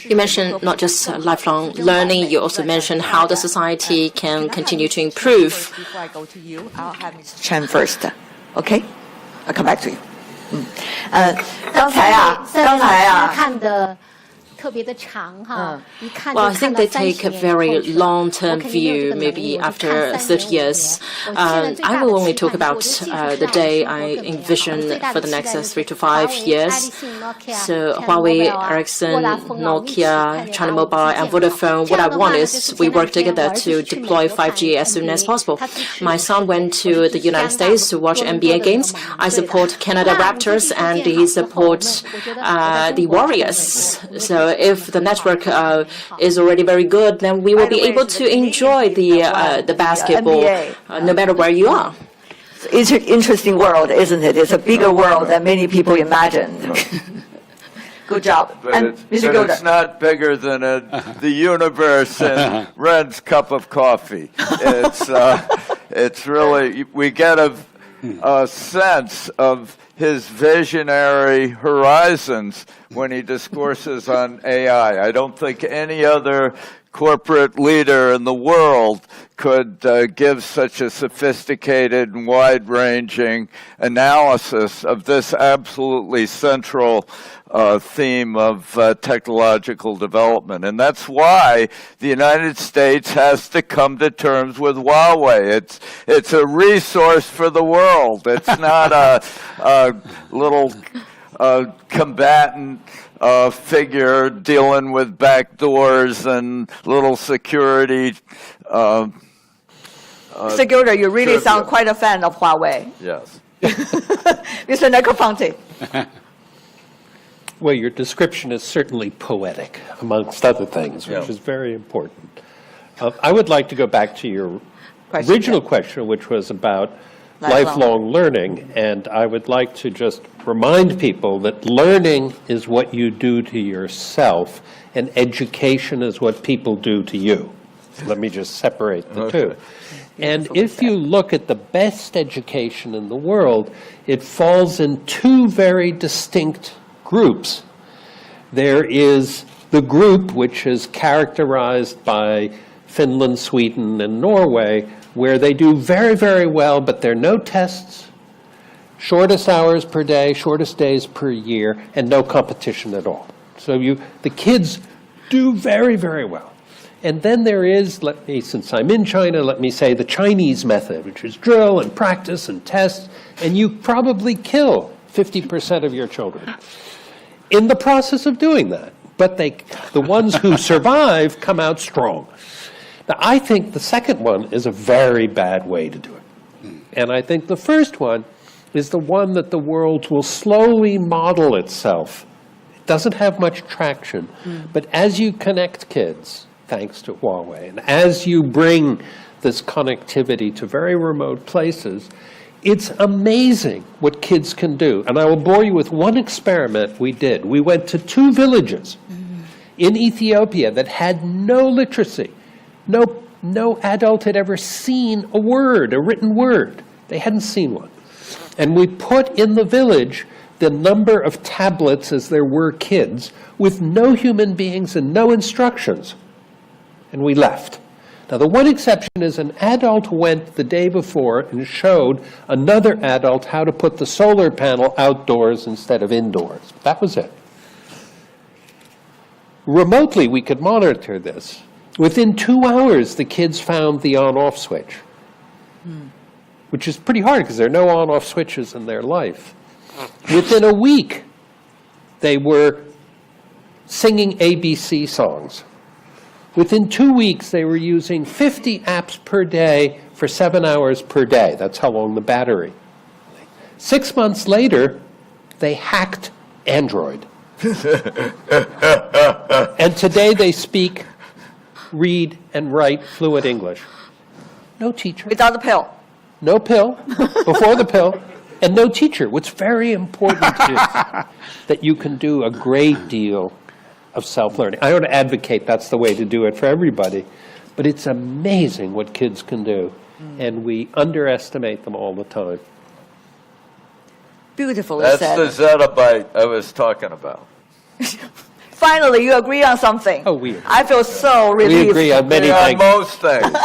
You mentioned not just lifelong learning, you also mentioned how the society can continue to improve. Before I go to you, I'll have Mr. Chen first. Okay? I'll come back to you. 刚才看的特别的长哈，一看 Well, I 就 think 看到 they 30 take a 年 very 过去了 long-term 我肯定没有 view, 这个能 maybe 力，我只 after 看 30 35 years. 年。我现在最 I 大 will 的 only 期 talk 盼 about 是我的技术 the 上 day 生活 I 更美好。 envision 最大 for 的 the 期待 next 3就是 to 华 5 为、爱 years. 立信、Nokia、 So 像 Huawei, 诺贝尔啊、 Ericsson, 沃达丰啊，我们一起看 Nokia, 见 China 把 Mobile, 5G and 建设。 Vodafone. 这 What I 样的话 want 呢，就 is 是 we 前两 work 天我 together 儿子 to 去美 deploy 国看 5G as soon as NBA， possible. 他支持 My son went to the United States to watch NBA games. I support Canada Raptors and he supports the Warriors. So if the network is already very good, then we will be able to enjoy the basketball no matter where you are. It's an interesting world, isn't it? It's a bigger world than many people imagined. Good job. And Mr. But it's Gilder. not bigger than the universe and Ren's cup of coffee. It's really, we get a sense of his visionary horizons when he discourses on AI. I don't think any other corporate leader in the world could give such a sophisticated and wide-ranging analysis of this absolutely central theme of technological development. And that's why the United States has to come to terms with Huawei. It's a resource for the world. It's not a little combatant figure dealing with backdoors and little security. Mr. Gilder, you really sound quite a fan of Huawei. Yes. Mr. Negroponte. Well, your description is certainly poetic, amongst other things, which is very important. I would like to go back to your original question, which was about lifelong learning, and I would like to just remind people that learning is what you do to yourself, and education is what people do to you. Let me just separate the two. And if you look at the best education in the world, it falls in two very distinct groups. There is the group which is characterized by Finland, Sweden, and Norway, where they do very, very well, but there are no tests, shortest hours per day, shortest days per year, and no competition at all. So the kids do very, very well. And then there is, since I'm in China, let me say the Chinese method, which is drill and practice and test, and you probably kill 50% of your children in the process of doing that. But the ones who survive come out strong. Now, I think the second one is a very bad way to do it. And I think the first one is the one that the world will slowly model itself. It doesn't have much traction, but as you connect kids, thanks to Huawei, and as you bring this connectivity to very remote places, it's amazing what kids can do. And I will bore you with one experiment we did. We went to 2 villages in Ethiopia that had no literacy. No adult had ever seen a written word. They hadn't seen one. And we put in the village the number of tablets as there were kids with no human beings and no instructions. And we left. Now, the one exception is an adult went the day before and showed another adult how to put the solar panel outdoors instead of indoors. That was it. Remotely, we could monitor this. Within 2 hours, the kids found the on-off switch, which is pretty hard because there are no on-off switches in their life. Within a week, they were singing ABC songs. Within 2 weeks, they were using 50 apps per day for 7 hours per day. That's how long the battery. 6 months later, they hacked Android. And today they speak, read, and write fluent English. No teacher. Without the pill. No pill, before the pill, and no teacher. What's very important is that you can do a great deal of self-learning. I don't advocate that's the way to do it for everybody, but it's amazing what kids can do, and we underestimate them all the time. Beautifully That's said. the zettabyte I was talking about. Finally, you agree on something. Oh, we agree. I feel so relieved. We agree on many Yeah, things. most things.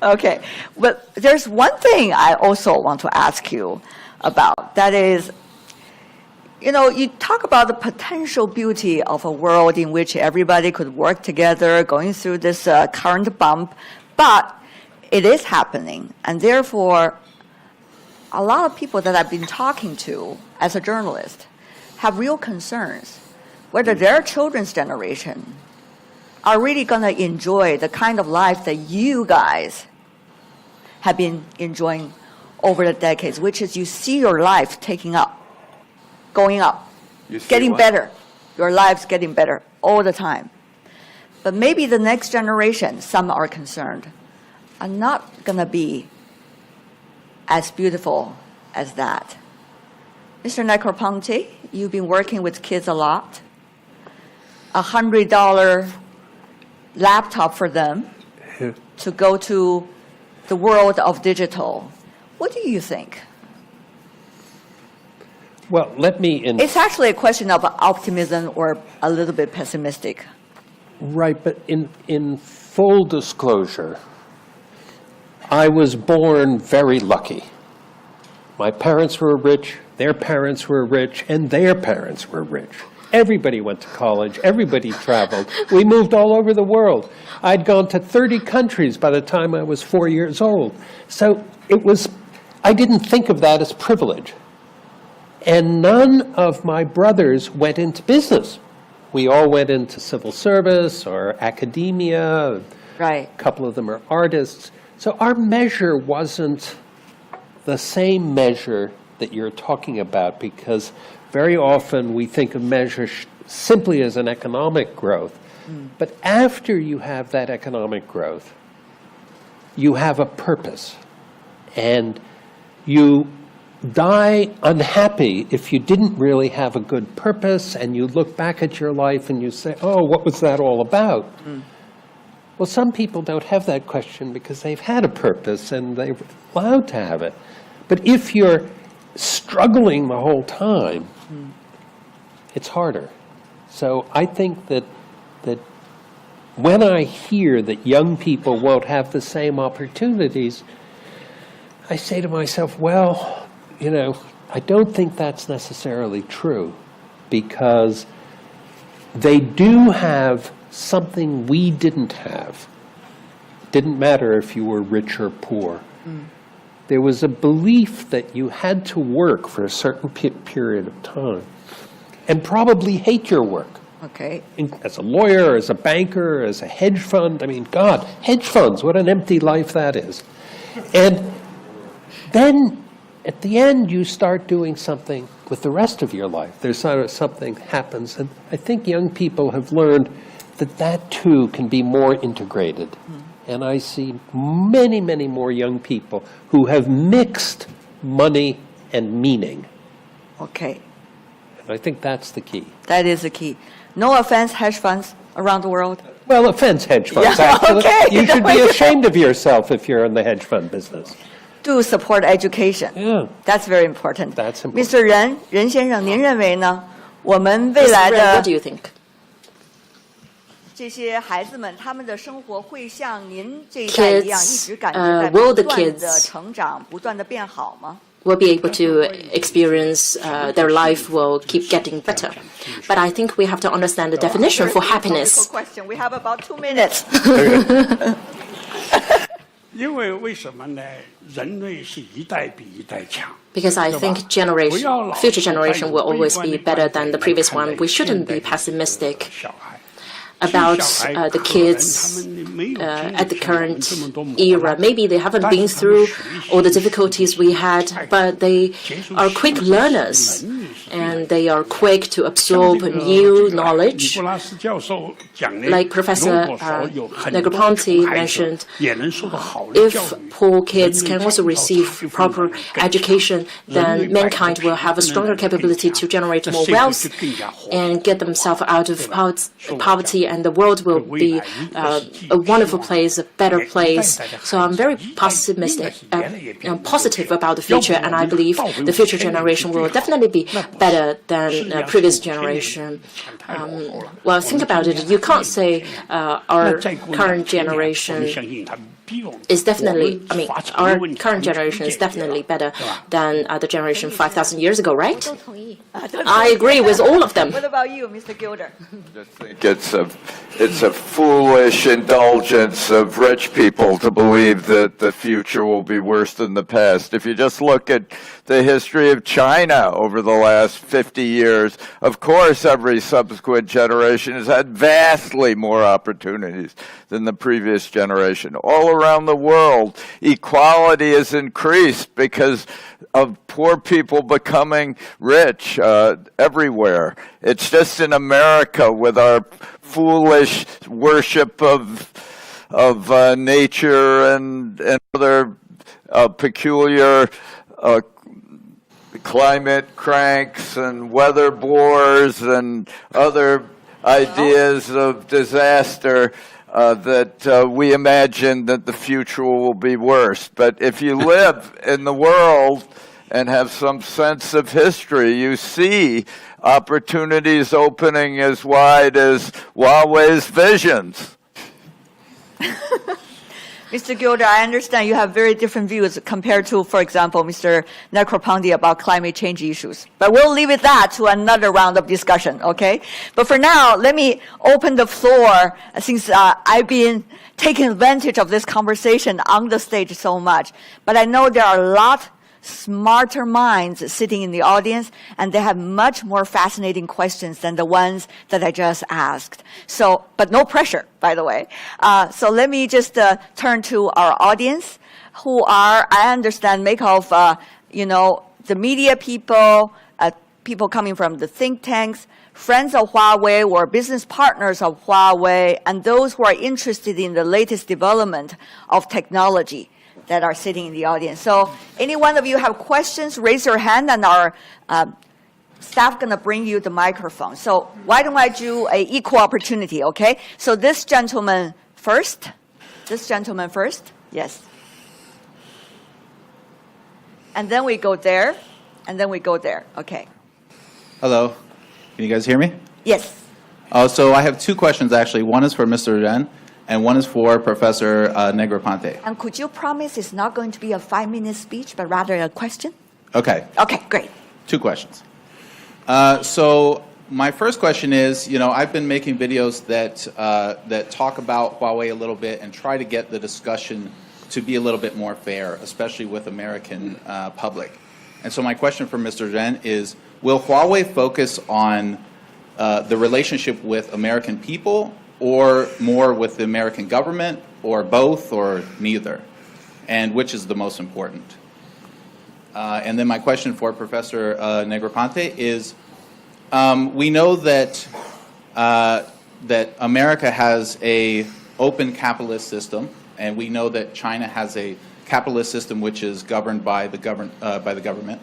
Okay, but there's one thing I also want to ask you about. That is, you talk about the potential beauty of a world in which everybody could work together, going through this current bump, but it is happening, and therefore, a lot of people that I've been talking to as a journalist have real concerns whether their children's generation are really going to enjoy the kind of life that you guys have been enjoying over the decades, which is you see your life going up, getting better. Your life's getting better all the time. But maybe the next generation, some are concerned, are not going to be as beautiful as that. Mr. Negroponte, you've been working with kids a lot. $100 laptop for them to go to the world of digital. What do you think? Well, let me... It's actually a question of optimism or a little bit pessimistic. Right, but in full disclosure, I was born very lucky. My parents were rich, their parents were rich, and their parents were rich. Everybody went to college, everybody traveled. We moved all over the world. I'd gone to 30 countries by the time I was 4 years old. So I didn't think of that as privilege. And none of my brothers went into business. We all went into civil service or academia. Right. A couple of them are artists. So our measure wasn't the same measure that you're talking about, because very often we think of measure simply as an economic growth. But after you have that economic growth, you have a purpose. And you die unhappy if you didn't really have a good purpose, and you look back at your life and you say, oh, what was that all about? Well, some people don't have that question because they've had a purpose and they're allowed to have it. But if you're struggling the whole time, it's harder. So I think that when I hear that young people won't have the same opportunities, I say to myself, well, I don't think that's necessarily true, because they do have something we didn't have. It didn't matter if you were rich or poor. There was a belief that you had to work for a certain period of time and probably hate your work. Okay. As a lawyer, as a banker, as a hedge fund. I mean, God, hedge funds, what an empty life that is. And then at the end, you start doing something with the rest of your life. There's sort of something happens. And I think young people have learned that that too can be more integrated. And I see many, many more young people who have mixed money and meaning. Okay. And I think that's the key. That is the key. No offense, hedge funds around the world. Well, offense hedge funds, Yeah, actually. okay. You should be ashamed of yourself if you're in the hedge fund business. Do support education. Yeah. That's very important. That's important. Mr. 任先生，您认为呢？我们未 Mr. 来 Ren, 的 what do you think? 这些孩子们，他们的生活会像您这一代一样， Kids, 一直感觉在 will 不 the 断的 kids- 成长，不断的变好吗？ Will be able to experience their life will keep getting better. But I think we have to understand the definition for happiness. Question. We have about 2 minutes. 因为为什么呢？人类是一代比一代强。 Because I think future generation will always be better than the previous one. We shouldn't be pessimistic 小孩 about the kids at the current era. Maybe they haven't been through all the difficulties we had, but they are quick learners and they are quick to absorb new knowledge. Like Professor Negroponte mentioned, if poor kids can also receive proper education, then mankind will have a stronger capability to generate more wealth and get themselves out of poverty, and the world will be a wonderful place, a better place. So I'm very pessimistic, positive about the future, and I believe the future generation will definitely be better than previous generation. Well, think about it. You can't say our current generation is definitely, our current generation is definitely better than the generation 5,000 years ago, right? 都同意。 I agree with all of them. What about you, Mr. Gilder? I think it's a foolish indulgence of rich people to believe that the future will be worse than the past. If you just look at the history of China over the last 50 years, of course every subsequent generation has had vastly more opportunities than the previous generation. All around the world, equality has increased because of poor people becoming rich everywhere. It's just in America with our foolish worship of nature and other peculiar climate cranks and weather bores and other ideas of disaster that we imagine that the future will be worse. But if you live in the world and have some sense of history, you see opportunities opening as wide as Huawei's visions. Mr. Gilder, I understand you have very different views compared to, for example, Mr. Negroponte about climate change issues. But we'll leave it that to another round of discussion, okay? But for now, let me open the floor, since I've been taking advantage of this conversation on the stage so much. But I know there are a lot smarter minds sitting in the audience, and they have much more fascinating questions than the ones that I just asked. So, but no pressure, by the way. So let me just turn to our audience, who are, I understand, make of, the media people, people coming from the think tanks, friends of Huawei or business partners of Huawei, and those who are interested in the latest development of technology that are sitting in the audience. So any one of you have questions, raise your hand, and our staff going to bring you the microphone. So why don't I do an equal opportunity, okay? So this gentleman first. This gentleman first. Yes. And then we go there, and then we go there. Okay. Hello. Can you guys hear me? Yes. So I have two questions, actually. One is for Mr. Ren, and one is for Professor Negroponte. And could you promise it's not going to be a 5-minute speech, but rather a question? Okay. Okay, great. Two questions. So My first question is, I've been making videos that talk about Huawei a little bit and try to get the discussion to be a little bit more fair, especially with American public. And so my question for Mr. Zhen is, will Huawei focus on the relationship with American people or more with the American government or both or neither? And which is the most important? And then my question for Professor Negroponte is, we know that that America has a open capitalist system, and we know that China has a capitalist system which is governed by the government.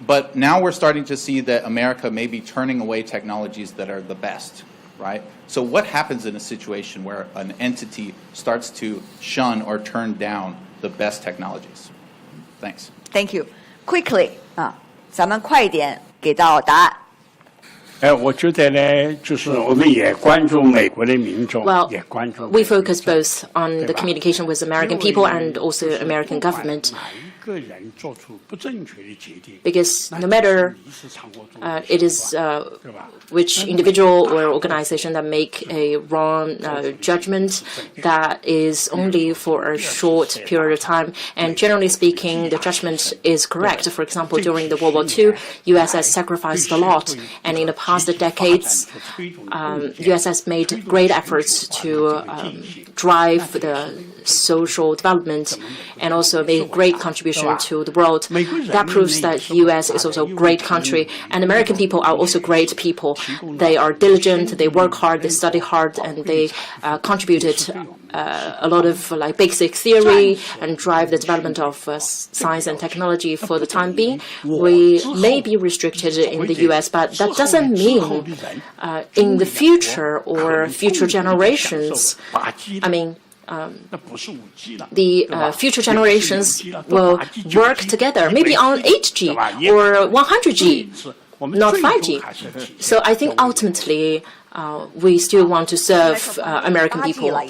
But now we're starting to see that America may be turning away technologies that are the best, right? So what happens in a situation where an entity starts to shun or turn down the best technologies? Thanks. Thank you. Quickly 咱们快一点给到答案。我觉得呢，就是我们也关注美国的民众， Well, 也关注 we focus both on the communication with American people and also American government. 哪一个人做出不正确的决定 Because no matter it is which individual or organization that make a wrong judgment, that is only for a short period of time. And generally speaking, the judgment is correct. For example, during the World War II, U.S. has sacrificed a lot. And in the past decades, U.S. has made great efforts to drive the social development and also make a great contribution to the world. That proves that U.S. is also a great country, and American people are also great people. They are diligent, they work hard, they study hard, and they contributed a lot of basic theory and drive the development of science and technology. For the time being, we may be restricted in the U.S., but that doesn't mean in the future or future generations, the future generations will work together, maybe on 8G or 100G, not 5G. So I think ultimately we still want to serve American people. Well,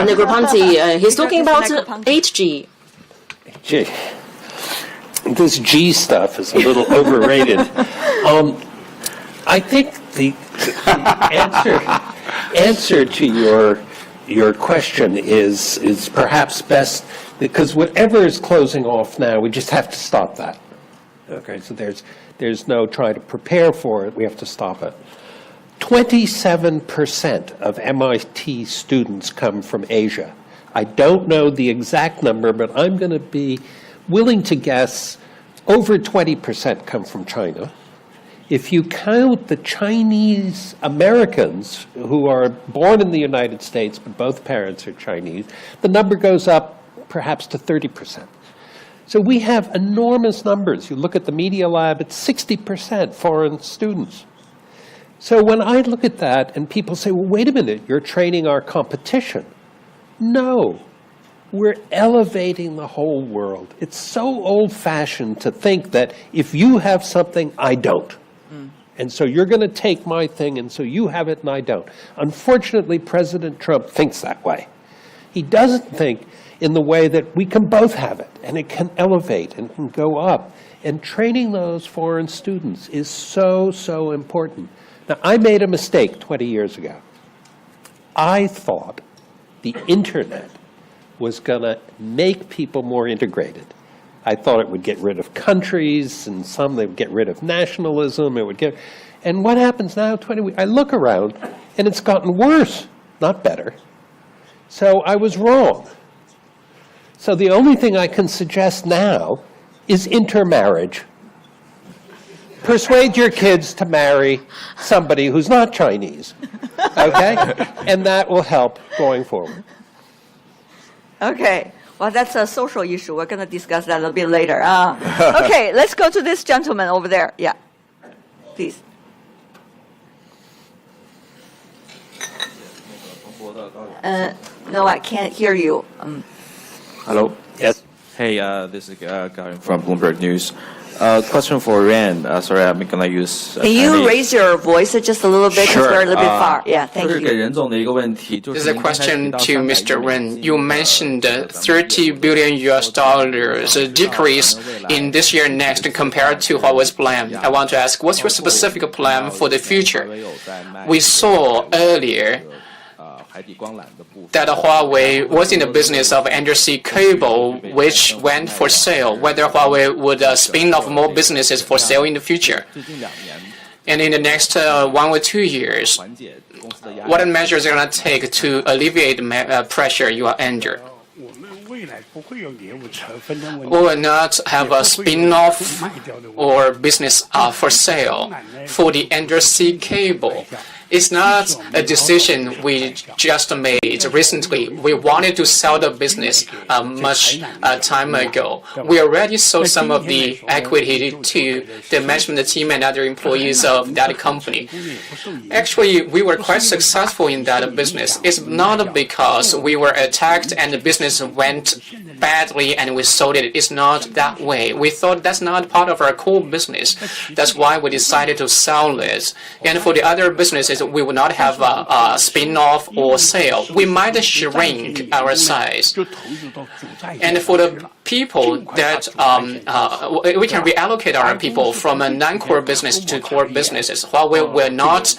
Negroponte, he's talking about 8G. Gee, this G stuff is a little overrated. I think the answer to your question is perhaps best, because whatever is closing off now, we just have to stop that. Okay, so there's no trying to prepare for it. We have to stop it. 27% of MIT students come from Asia. I don't know the exact number, but I'm going to be willing to guess over 20% come from China. If you count the Chinese Americans who are born in the United States, but both parents are Chinese, the number goes up perhaps to 30%. So we have enormous numbers. You look at the Media Lab, it's 60% foreign students. So when I look at that and people say, well, wait a minute, you're training our competition. No, we're elevating the whole world. It's so old-fashioned to think that if you have something, I don't. And so you're going to take my thing, and so you have it and I don't. Unfortunately, President Trump thinks that way. He doesn't think in the way that we can both have it, and it can elevate and can go up. And training those foreign students is so, so important. Now, I made a mistake 20 years ago. I thought the Internet was going to make people more integrated. I thought it would get rid of countries, and some they would get rid of nationalism. And what happens now? I look around, and it's gotten worse, not better. So I was wrong. So the only thing I can suggest now is intermarriage. Persuade your kids to marry somebody who's not Chinese, okay? And that will help going forward. Okay. Well, that's a social issue. We're going to discuss that a little bit later. Okay, let's go to this gentleman over there. Yeah, please. No, I can't hear you. Hello. Yes. Hey, this is Gary from Bloomberg News. Question for Ren. Sorry, I'm gonna use. Can you raise your voice just a little bit? Because we're a little bit far. Yeah, thank you. This is a question to Mr. Ren. You mentioned $30 billion decrease in this year next compared to Huawei's plan. I want to ask, what's your specific plan for the future? We saw earlier that Huawei was in the business of undersea cable, which went for sale, whether Huawei would spin off more businesses for sale in the future. And in the next 1 or 2 years, what measures are you going to take to alleviate the pressure you are under? We will not have a spin-off or business for sale for the undersea cable. It's not a decision we just made recently. We wanted to sell the business much time ago. We already sold some of the equity to the management team and other employees of that company. Actually, we were quite successful in that business. It's not because we were attacked and the business went badly and we sold it. It's not that way. We thought that's not part of our core business. That's why we decided to sell it. And for the other businesses, we will not have a spin-off or sale. We might shrink our size. And for the people that we can reallocate our people from a non-core business to core businesses. Huawei will not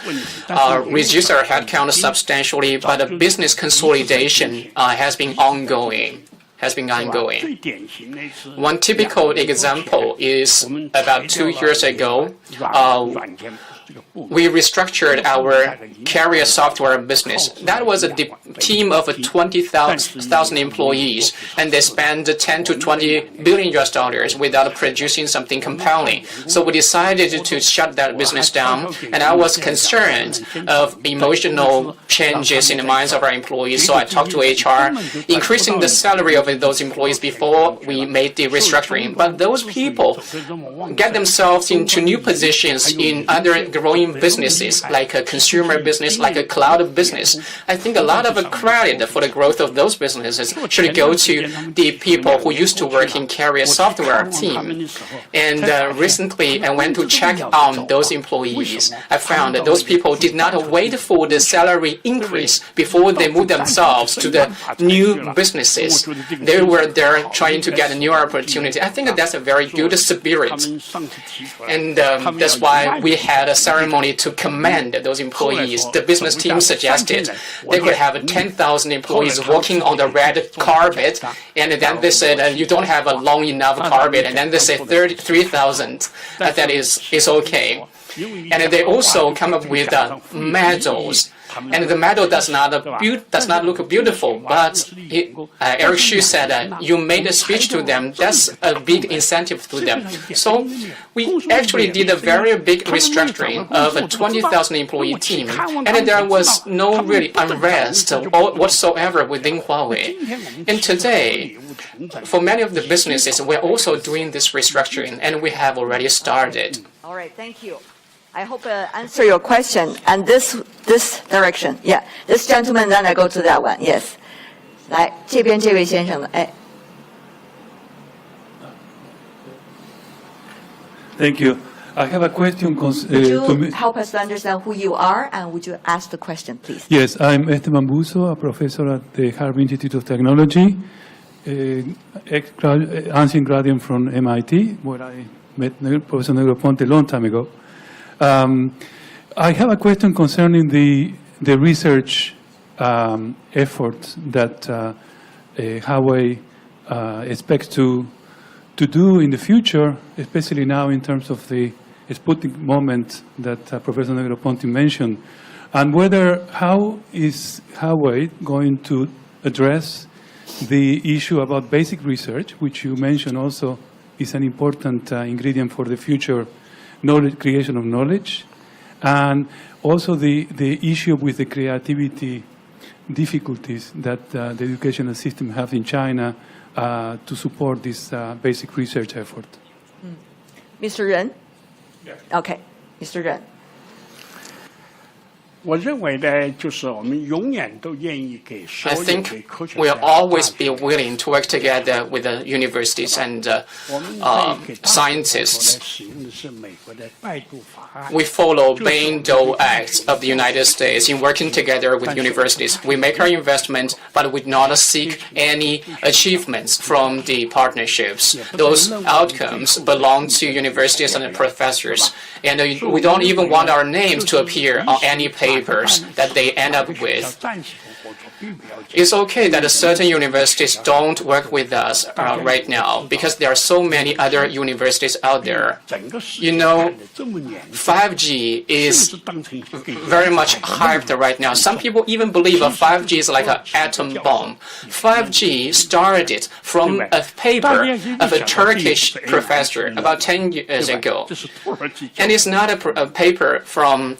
reduce our headcount substantially, but the business consolidation has been ongoing. One typical example is about 2 years ago, we restructured our carrier software business. That was a team of 20,000 employees, and they spent $10 to $20 billion without producing something compelling. So we decided to shut that business down, and I was concerned of emotional changes in the minds of our employees. So I talked to HR, increasing the salary of those employees before we made the restructuring. But those people get themselves into new positions in other growing businesses, like a consumer business, like a cloud business. I think a lot of credit for the growth of those businesses should go to the people who used to work in carrier software team. And recently, I went to check on those employees. I found that those people did not wait for the salary increase before they moved themselves to the new businesses. They were there trying to get a new opportunity. I think that's a very good spirit. And that's why we had a ceremony to commend those employees. The business team suggested they could have 10,000 employees walking on the red carpet, and then they said, you don't have a long enough carpet, and then they said 3,000. That is okay. And they also come up with medals. And the medal does not look beautiful, but Eric Xu said you made a speech to them. That's a big incentive to them. So we actually did a very big restructuring of a 20,000 employee team, and there was no really unrest whatsoever within Huawei. And today, for many of the businesses, we're also doing this restructuring, and we have already started. All right, thank you. I hope I answer your question. And this direction, yeah. This gentleman, then I go to that one. Yes. 来，这边这位先生，哎。Thank you. I have a question. Would you help us to understand who you are, and would you ask the question, please? Yes, I'm Esteban Buzo, a professor at the Harvard Institute of Technology, ancient graduate from MIT, where I met Professor Negroponte a long time ago. I have a question concerning the research efforts that Huawei expects to do in the future, especially now in terms of the Sputnik moment that Professor Negroponte mentioned, and how is Huawei going to address the issue about basic research, which you mentioned also is an important ingredient for the future creation of knowledge, and also the issue with the creativity difficulties that the educational system have in China to support this basic research effort. Mr. Ren? Yes. Okay, Mr. Ren. 我认为呢，就是我们永远都愿意给所 I 有 think 的科学 we'll 家 always be willing to work together with the universities and 我们可以给大家 scientists. 使用的是美国的拜杜法案。 We follow Bayh-Dole Act of the United States in working together with universities. We make our investment, but we not seek any achievements from the partnerships. Those outcomes belong to universities and professors. And we don't even want our names to appear on any papers that they end up with. 暂时的合作并不要紧。 It's okay that certain universities don't work with us right now because there are so many other universities out there. 整个世 You 界 know, 看得这么严肃， 5G 是 is 不是当成一个 very much hyped right now. Some people even believe 5G is like an atom bomb. 5G started from a paper of a Turkish professor about 10 years ago. 这是土耳其 And it's not a paper from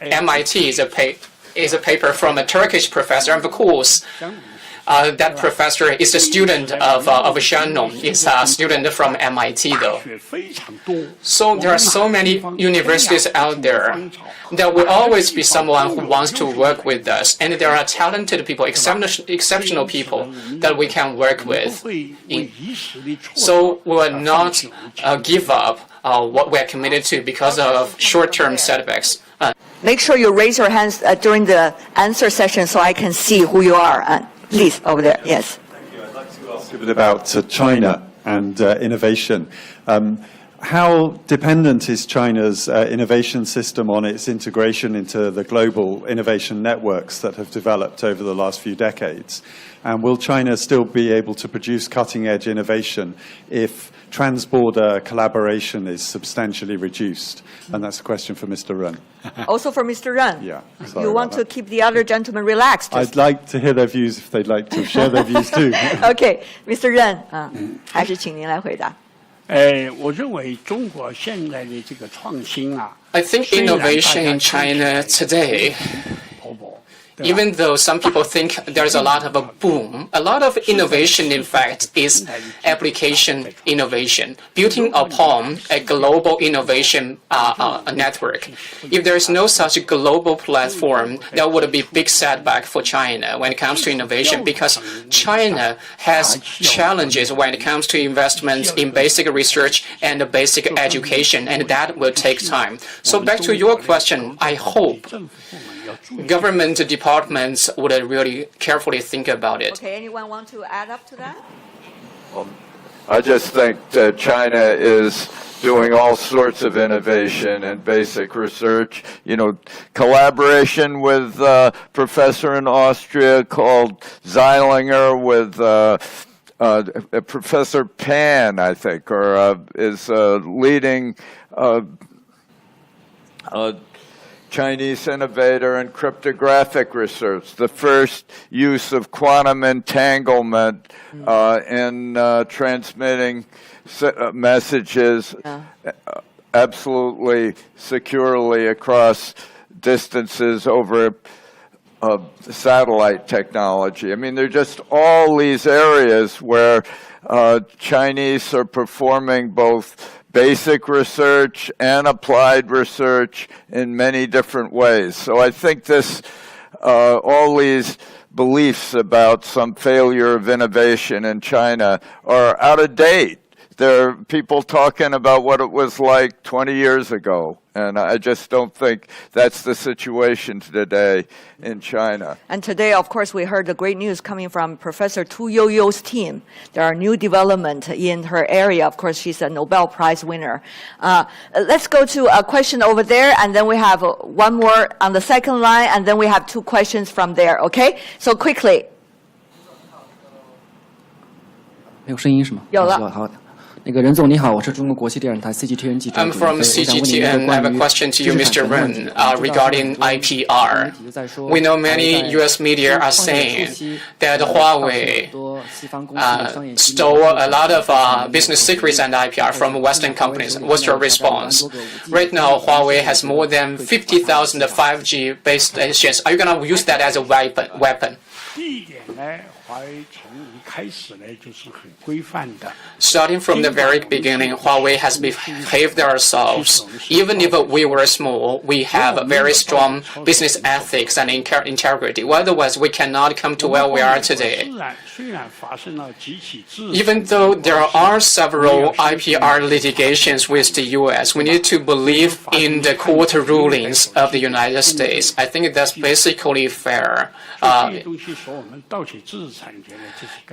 MIT. It's a paper from a Turkish professor. Of course, that professor is a student of Shannon. Is a student from MIT, though. 学非常多。 So there are so many universities out there. There will always be someone who wants to work with us, and there are talented people, exceptional people that we can work 不 with. 会为一时的挫折 So we will not give up what we are committed to because of short-term setbacks. Make sure you raise your hands during the answer session so I can see who you are. Please, over there. Yes. I'd like to ask a bit about China and innovation. How dependent is China's innovation system on its integration into the global innovation networks that have developed over the last few decades? And will China still be able to produce cutting-edge innovation if trans-border collaboration is substantially reduced? And that's a question for Mr. Ren. Also for Mr. Ren. Yeah, sorry You want about to keep the other gentlemen relaxed. I'd like to hear their views if they'd like to share their views too. Okay, Mr. Ren. 还是请您来回答。我认为中国现在的这个创新啊， I think innovation in China today, 蓬勃， even though some people think there's a lot of a boom, a lot of innovation, in fact, is application innovation, building upon a global innovation network. If there is no such global platform, that would be a big setback for China when it comes to innovation, because China has challenges when it comes to investments in basic research and basic education, and that will take time. So back to your question, I hope 政府部门要注意。 government departments would really carefully think about it. Okay, anyone want to add up to that? I just think that China is doing all sorts of innovation and basic research. You know, collaboration with a professor in Austria called Zeilinger with Professor Pan, I think, or is leading Chinese innovator in cryptographic research, the first use of quantum entanglement in transmitting messages absolutely securely across distances over satellite technology. I mean, there are just all these areas where Chinese are performing both basic research and applied research in many different ways. So I think this, all these beliefs about some failure of innovation in China are out of date. There are people talking about what it was like 20 years ago, and I just don't think that's the situation today in China. And today, of course, we heard the great news coming from Professor Tu Youyou's team. There are new development in her area. Of course, she's a Nobel Prize winner. Let's go to a question over there, and then we have one more on the second line, and then we have two questions from there, okay? So quickly. 没有声音是吗？有了。好的。那个任总你好，我是中国国际电视台 CGTN 记者。 I'm from CGTN. I have a question to you, Mr. Ren, regarding IPR. We know many U.S. media are saying that Huawei stole a lot of business secrets and IPR from Western companies. What's your response? Right now, Huawei has more than 50,000 5G base stations. Are you going to use that as a weapon? 第一点呢，华为从一 Starting from the very beginning, Huawei has behaved ourselves. Even if we were small, we have very strong business ethics and integrity. Otherwise, we cannot come to where we are today. Even though there are several IPR litigations with the U.S., we need to believe in the court rulings of the United States. I think that's basically fair.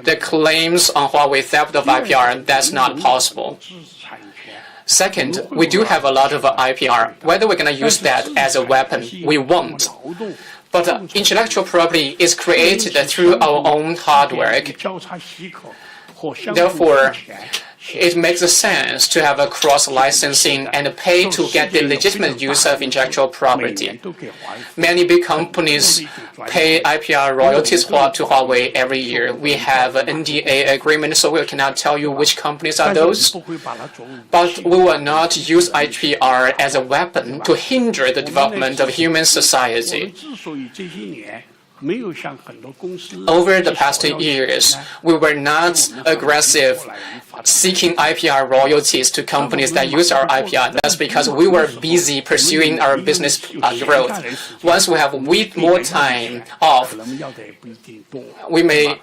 The claims on Huawei theft of IPR, that's not possible. Second, we do have a lot of IPR. Whether we're going to use that as a weapon, we won't. But intellectual property is created through our own hard work. Therefore, it makes sense to have a cross-licensing and pay to get the legitimate use of intellectual property. Many big companies pay IPR royalties to Huawei every year. We have an NDA agreement, so we cannot tell you which companies are those. But we will not use IPR as a weapon to hinder the development of human society. Over the past years, we were not aggressive seeking IPR royalties to companies that use our IPR. That's because we were busy pursuing our business growth. Once we have more time off, we may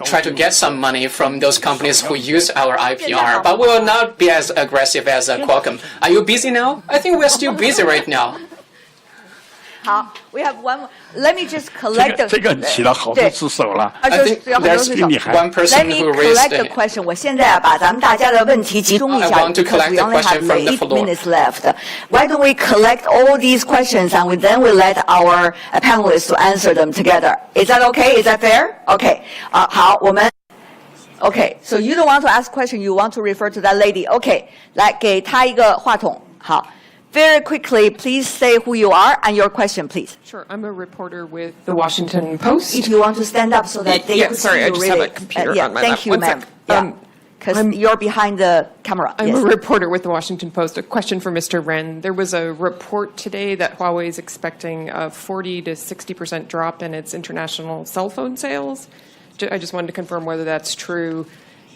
try to get some money from those companies who use our IPR, but we will not be as aggressive as Qualcomm. Are you busy now? I think we're still busy right now. We have one more. Let me just collect the. I think there's one person who raised the question. 我现在把咱们大家的问题集中一下 I want to collect the because we only question from the have 8 floor. minutes left. Why don't we collect all these questions and then we let our panelists to answer them together? Is that okay? Is that fair? Okay. 好，我们。Okay. So you don't want to ask question. You want to refer to that lady. Okay. 来给她一个话筒。好。Very quickly, please say who you are and your question, please. Sure, I'm a reporter with the Washington Post. If you want to stand up so that they can sorry, see I you just really. have a computer on my thank lap. you, One ma'am. sec. Because you're behind the camera. I'm yes. a reporter with the Washington Post. A question for Mr. Ren. There was a report today that Huawei is expecting a 40 to 60% drop in its international cell phone sales. I just wanted to confirm whether that's true.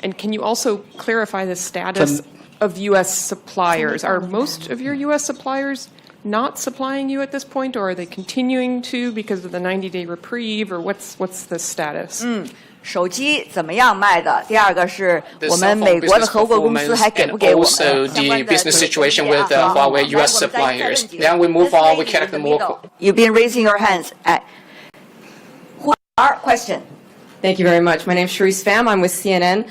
And can you also clarify the status of U.S. suppliers? Are most of your U.S. suppliers not supplying you at this point, or are they continuing to because of the 90-day reprieve, or what's the status? 手机怎么样卖的？第二个是我们美国的合作公司还给不给我们 also the business situation with Huawei U.S. suppliers. Then we move on. We collect more. You've been raising your hands. Who are question? Thank you very much. My name is Sharice Pham. I'm with CNN.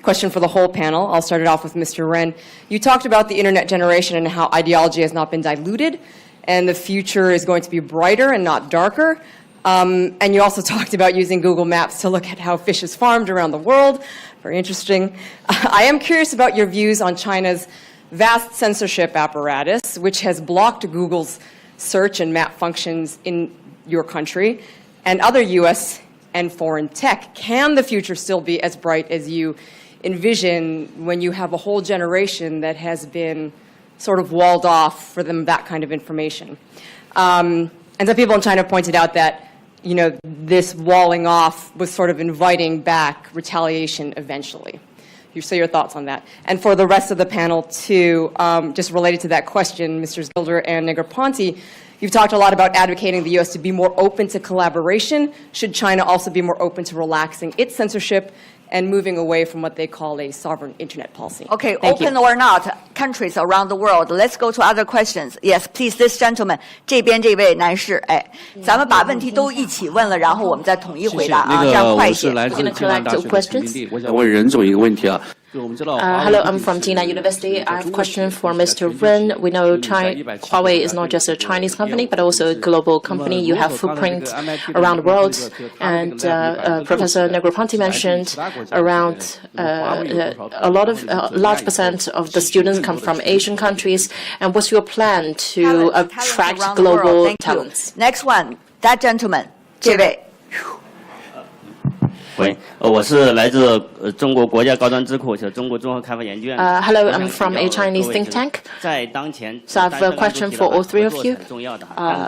Question for the whole panel. I'll start it off with Mr. Ren. You talked about the internet generation and how ideology has not been diluted, and the future is going to be brighter and not darker. And you also talked about using Google Maps to look at how fish is farmed around the world. Very interesting. I am curious about your views on China's vast censorship apparatus, which has blocked Google's search and map functions in your country and other U.S. and foreign tech. Can the future still be as bright as you envision when you have a whole generation that has been sort of walled off for them that kind of information? And some people in China pointed out that, you know, this walling off was sort of inviting back retaliation eventually. So your thoughts on that. And for the rest of the panel, too, just related to that question, Mr. Zilder and Negroponte, you've talked a lot about advocating the U.S. to be more open to collaboration. Should China also be more open to relaxing its censorship and moving away from what they call a sovereign internet policy? Okay, Thank open you. or not, countries around the world. Let's go to other questions. Yes, please, this gentleman. 这边这位男士，咱们把问题都一起问了，然后我们再统一回答啊，这样快一些。We're going to collect two questions. 我想问任总一个问题啊。 Hello, I'm from Jina University. I have a question for Mr. Ren. We know Huawei is not just a Chinese company, but also a global company. You have footprint around the world. And Professor Negroponte mentioned around a large percent of the students come from Asian countries. And what's your plan to attract global talents? Next one, that gentleman, 这位。喂，我是来自中国国家高端智库，是中国综合开发研究院。Hello, I'm from a Chinese think tank. 在当前， So I have a question for all three of you.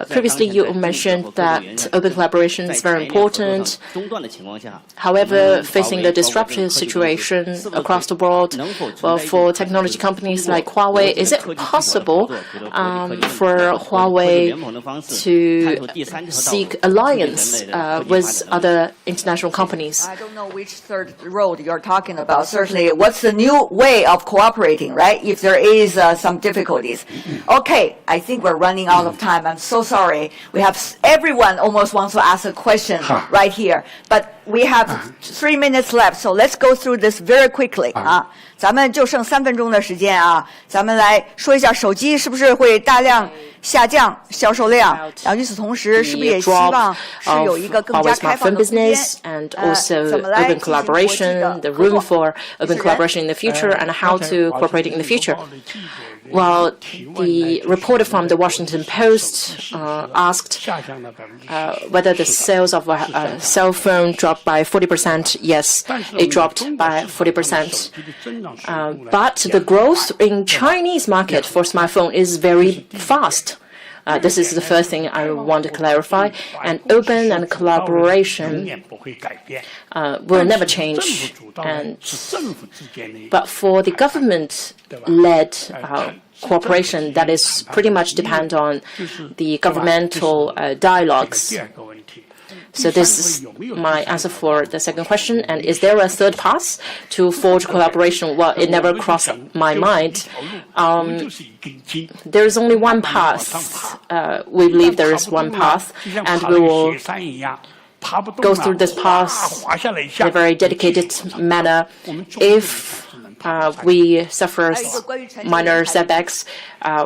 Previously, you mentioned that open collaboration is very important. However, facing the disruptive situation across the world, well, for technology companies like Huawei, is it possible for Huawei to seek alliance with other international companies? I don't know which third road you're talking about. Certainly, what's the new way of cooperating, right? If there is some difficulties. Okay, I think we're running out of time. I'm so sorry. We have everyone almost wants to ask a question right here, but we have 3 minutes left, so let's go through this very quickly. 咱们就剩3分钟的时间啊，咱们来说一下手机是不是会大量下降销售量，然后与此同时，是不是也希望是有一个更加开放的空间？And also open collaboration, the room for open collaboration in the future, and how to cooperate in the future. Well, the reporter from the Washington Post asked whether the sales of a cell phone dropped by 40%. Yes, it dropped by 40%. But the growth in Chinese market for smartphone is very fast. This is the first thing I want to clarify. And open and collaboration will never change. But for the government-led cooperation, that is pretty much depend on the governmental dialogues. So this is my answer for the second question. And is there a third path to forge collaboration? Well, it never crossed my mind. There is only one path. We believe there is one path, and we will go through this path in a very dedicated manner. If we suffer minor setbacks,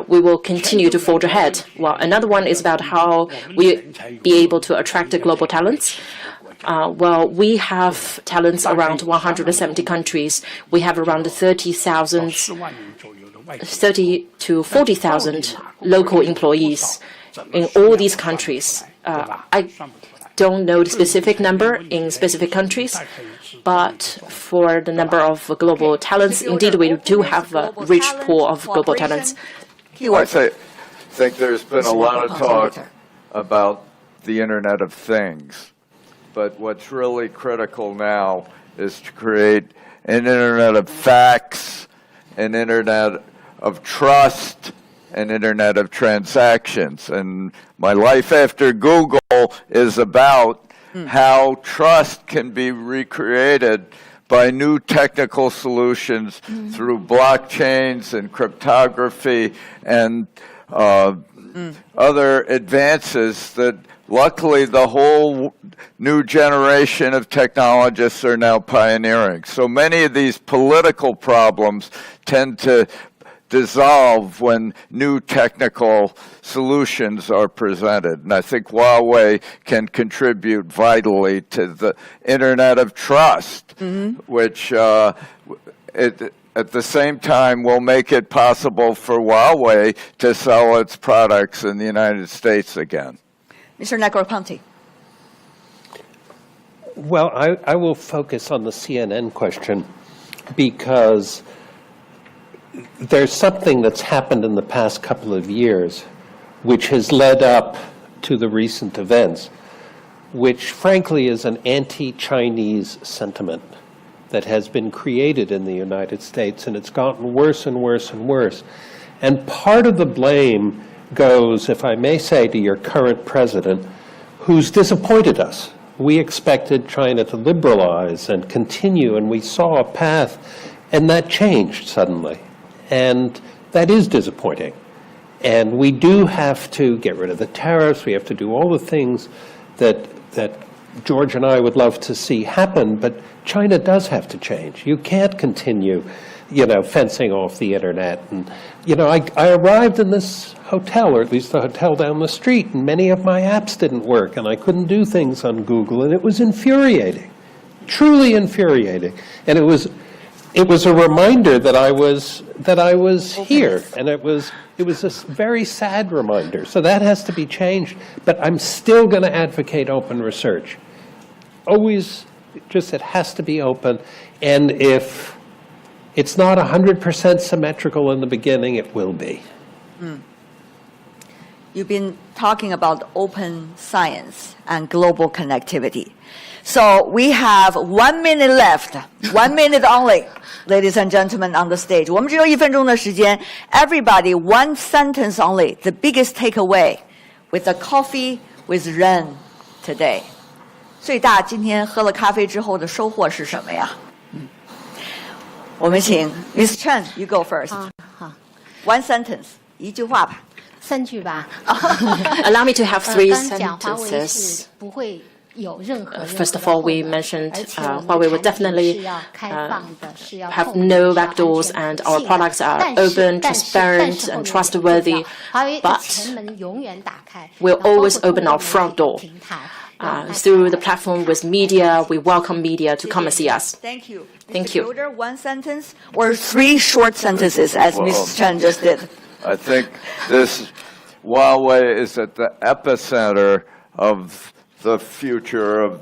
we will continue to forge ahead. Well, another one is about how we be able to attract global talents. Well, we have talents around 170 countries. We have around 30 to 40,000 local employees in all these countries. I don't know the specific number in specific countries, but for the number of global talents, indeed we do have a rich pool of global talents. I think there's been a lot of talk about the Internet of Things, but what's really critical now is to create an Internet of Facts, an Internet of Trust, an Internet of Transactions. And my life after Google is about how trust can be recreated by new technical solutions through blockchains and cryptography and other advances that luckily the whole new generation of technologists are now pioneering. So many of these political problems tend to dissolve when new technical solutions are presented. And I think Huawei can contribute vitally to the Internet of Trust, which at the same time will make it possible for Huawei to sell its products in the United States again. Mr. Negroponte. Well, I will focus on the CNN question because there's something that's happened in the past couple of years which has led up to the recent events, which frankly is an anti-Chinese sentiment that has been created in the United States, and it's gotten worse and worse and worse. And part of the blame goes, if I may say, to your current president, who's disappointed us. We expected China to liberalize and continue, and we saw a path, and that changed suddenly. And that is disappointing. And we do have to get rid of the tariffs. We have to do all the things that George and I would love to see happen, but China does have to change. You can't continue, fencing off the internet. And, I arrived in this hotel, or at least the hotel down the street, and many of my apps didn't work, and I couldn't do things on Google, and it was infuriating, truly infuriating. And it was a reminder that I was here, and it was a very sad reminder. So that has to be changed. But I'm still going to advocate open research. Always It has to be open. And if it's not 100% symmetrical in the beginning, it will be. You've been talking about open science and global connectivity. So we have 1 minute left, 1 minute only, ladies and gentlemen on the stage. 我们只有1分钟的时间. Everybody, one sentence only, the biggest takeaway with the coffee with Ren today. 最大今天喝了咖啡之后的收获是什么呀？我们请 Ms. Chen, you go first. 好 One sentence, 一句话吧。3句吧。 Allow me to have 3 刚讲华为 sentences. 是不会有任何 First of all, we mentioned Huawei will definitely 是要开放的，是要 have 透明 no 是要 backdoors, 安 and 全 our 信 products are 但是 open, 但是 transparent, 后 and 面 trustworthy. 华为的 But 前门永远打开 we'll 然后包括 always open our front door. 平台 Through the platform with media, we welcome media to come and see us. Thank you. Thank Mr. you. Yoder, one sentence or 3 short sentences, as Ms. Chen just did. I think this Huawei is at the epicenter of the future of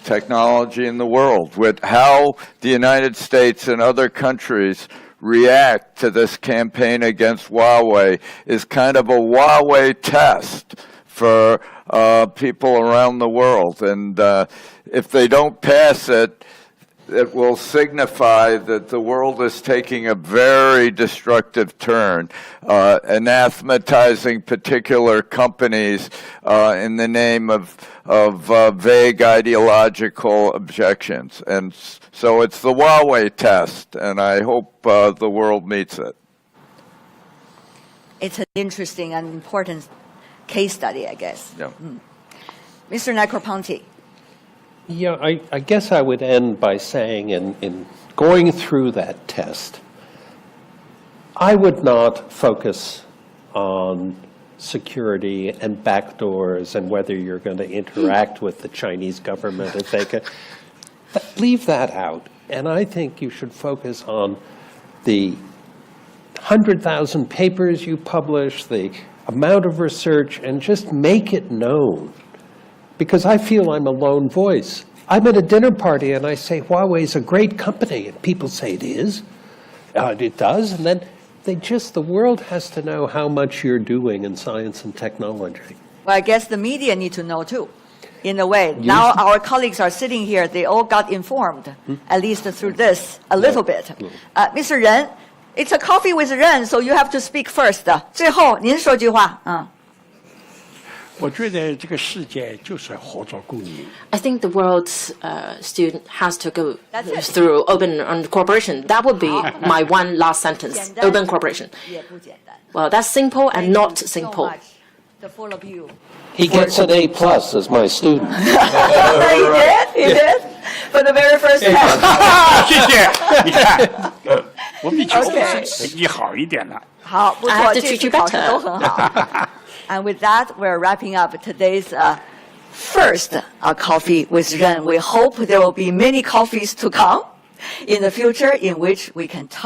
technology in the world, with how the United States and other countries react to this campaign against Huawei is kind of a Huawei test for people around the world. And if they don't pass it, it will signify that the world is taking a very destructive turn, anathematizing particular companies in the name of vague ideological objections. And so it's the Huawei test, and I hope the world meets it. It's an interesting and important case study, I guess. Yeah. Mr. Negroponte. Yeah, I guess I would end by saying in going through that test, I would not focus on security and backdoors and whether you're going to interact with the Chinese government if they can. Leave that out. And I think you should focus on the 100,000 papers you publish, the amount of research, and just make it known. Because I feel I'm a lone voice. I'm at a dinner party and I say, Huawei's a great company. And people say it is. It does. And then the world has to know how much you're doing in science and technology. Well, I guess the media need to know too, in a way. Now our colleagues are sitting here. They all got informed, at least through this, a little bit. Mr. Ren, it's a coffee with Ren, so you have to speak first. 最后您说句话。我觉得这个世界就是合作共赢。 I think the world still has to go through open cooperation. That would be my one last sentence. Open cooperation. 也不简单。 Well, that's simple and not simple. So much, the four of you. He gets an A+ as my student. He did? For the very first time. 谢谢。你看，我比球你好一点了。好，不 I 错， have to 这 treat 次 you 考试 better. 都很好。And with that, we're wrapping up today's first coffee with Ren. We hope there will be many coffees to come in the future in which we can talk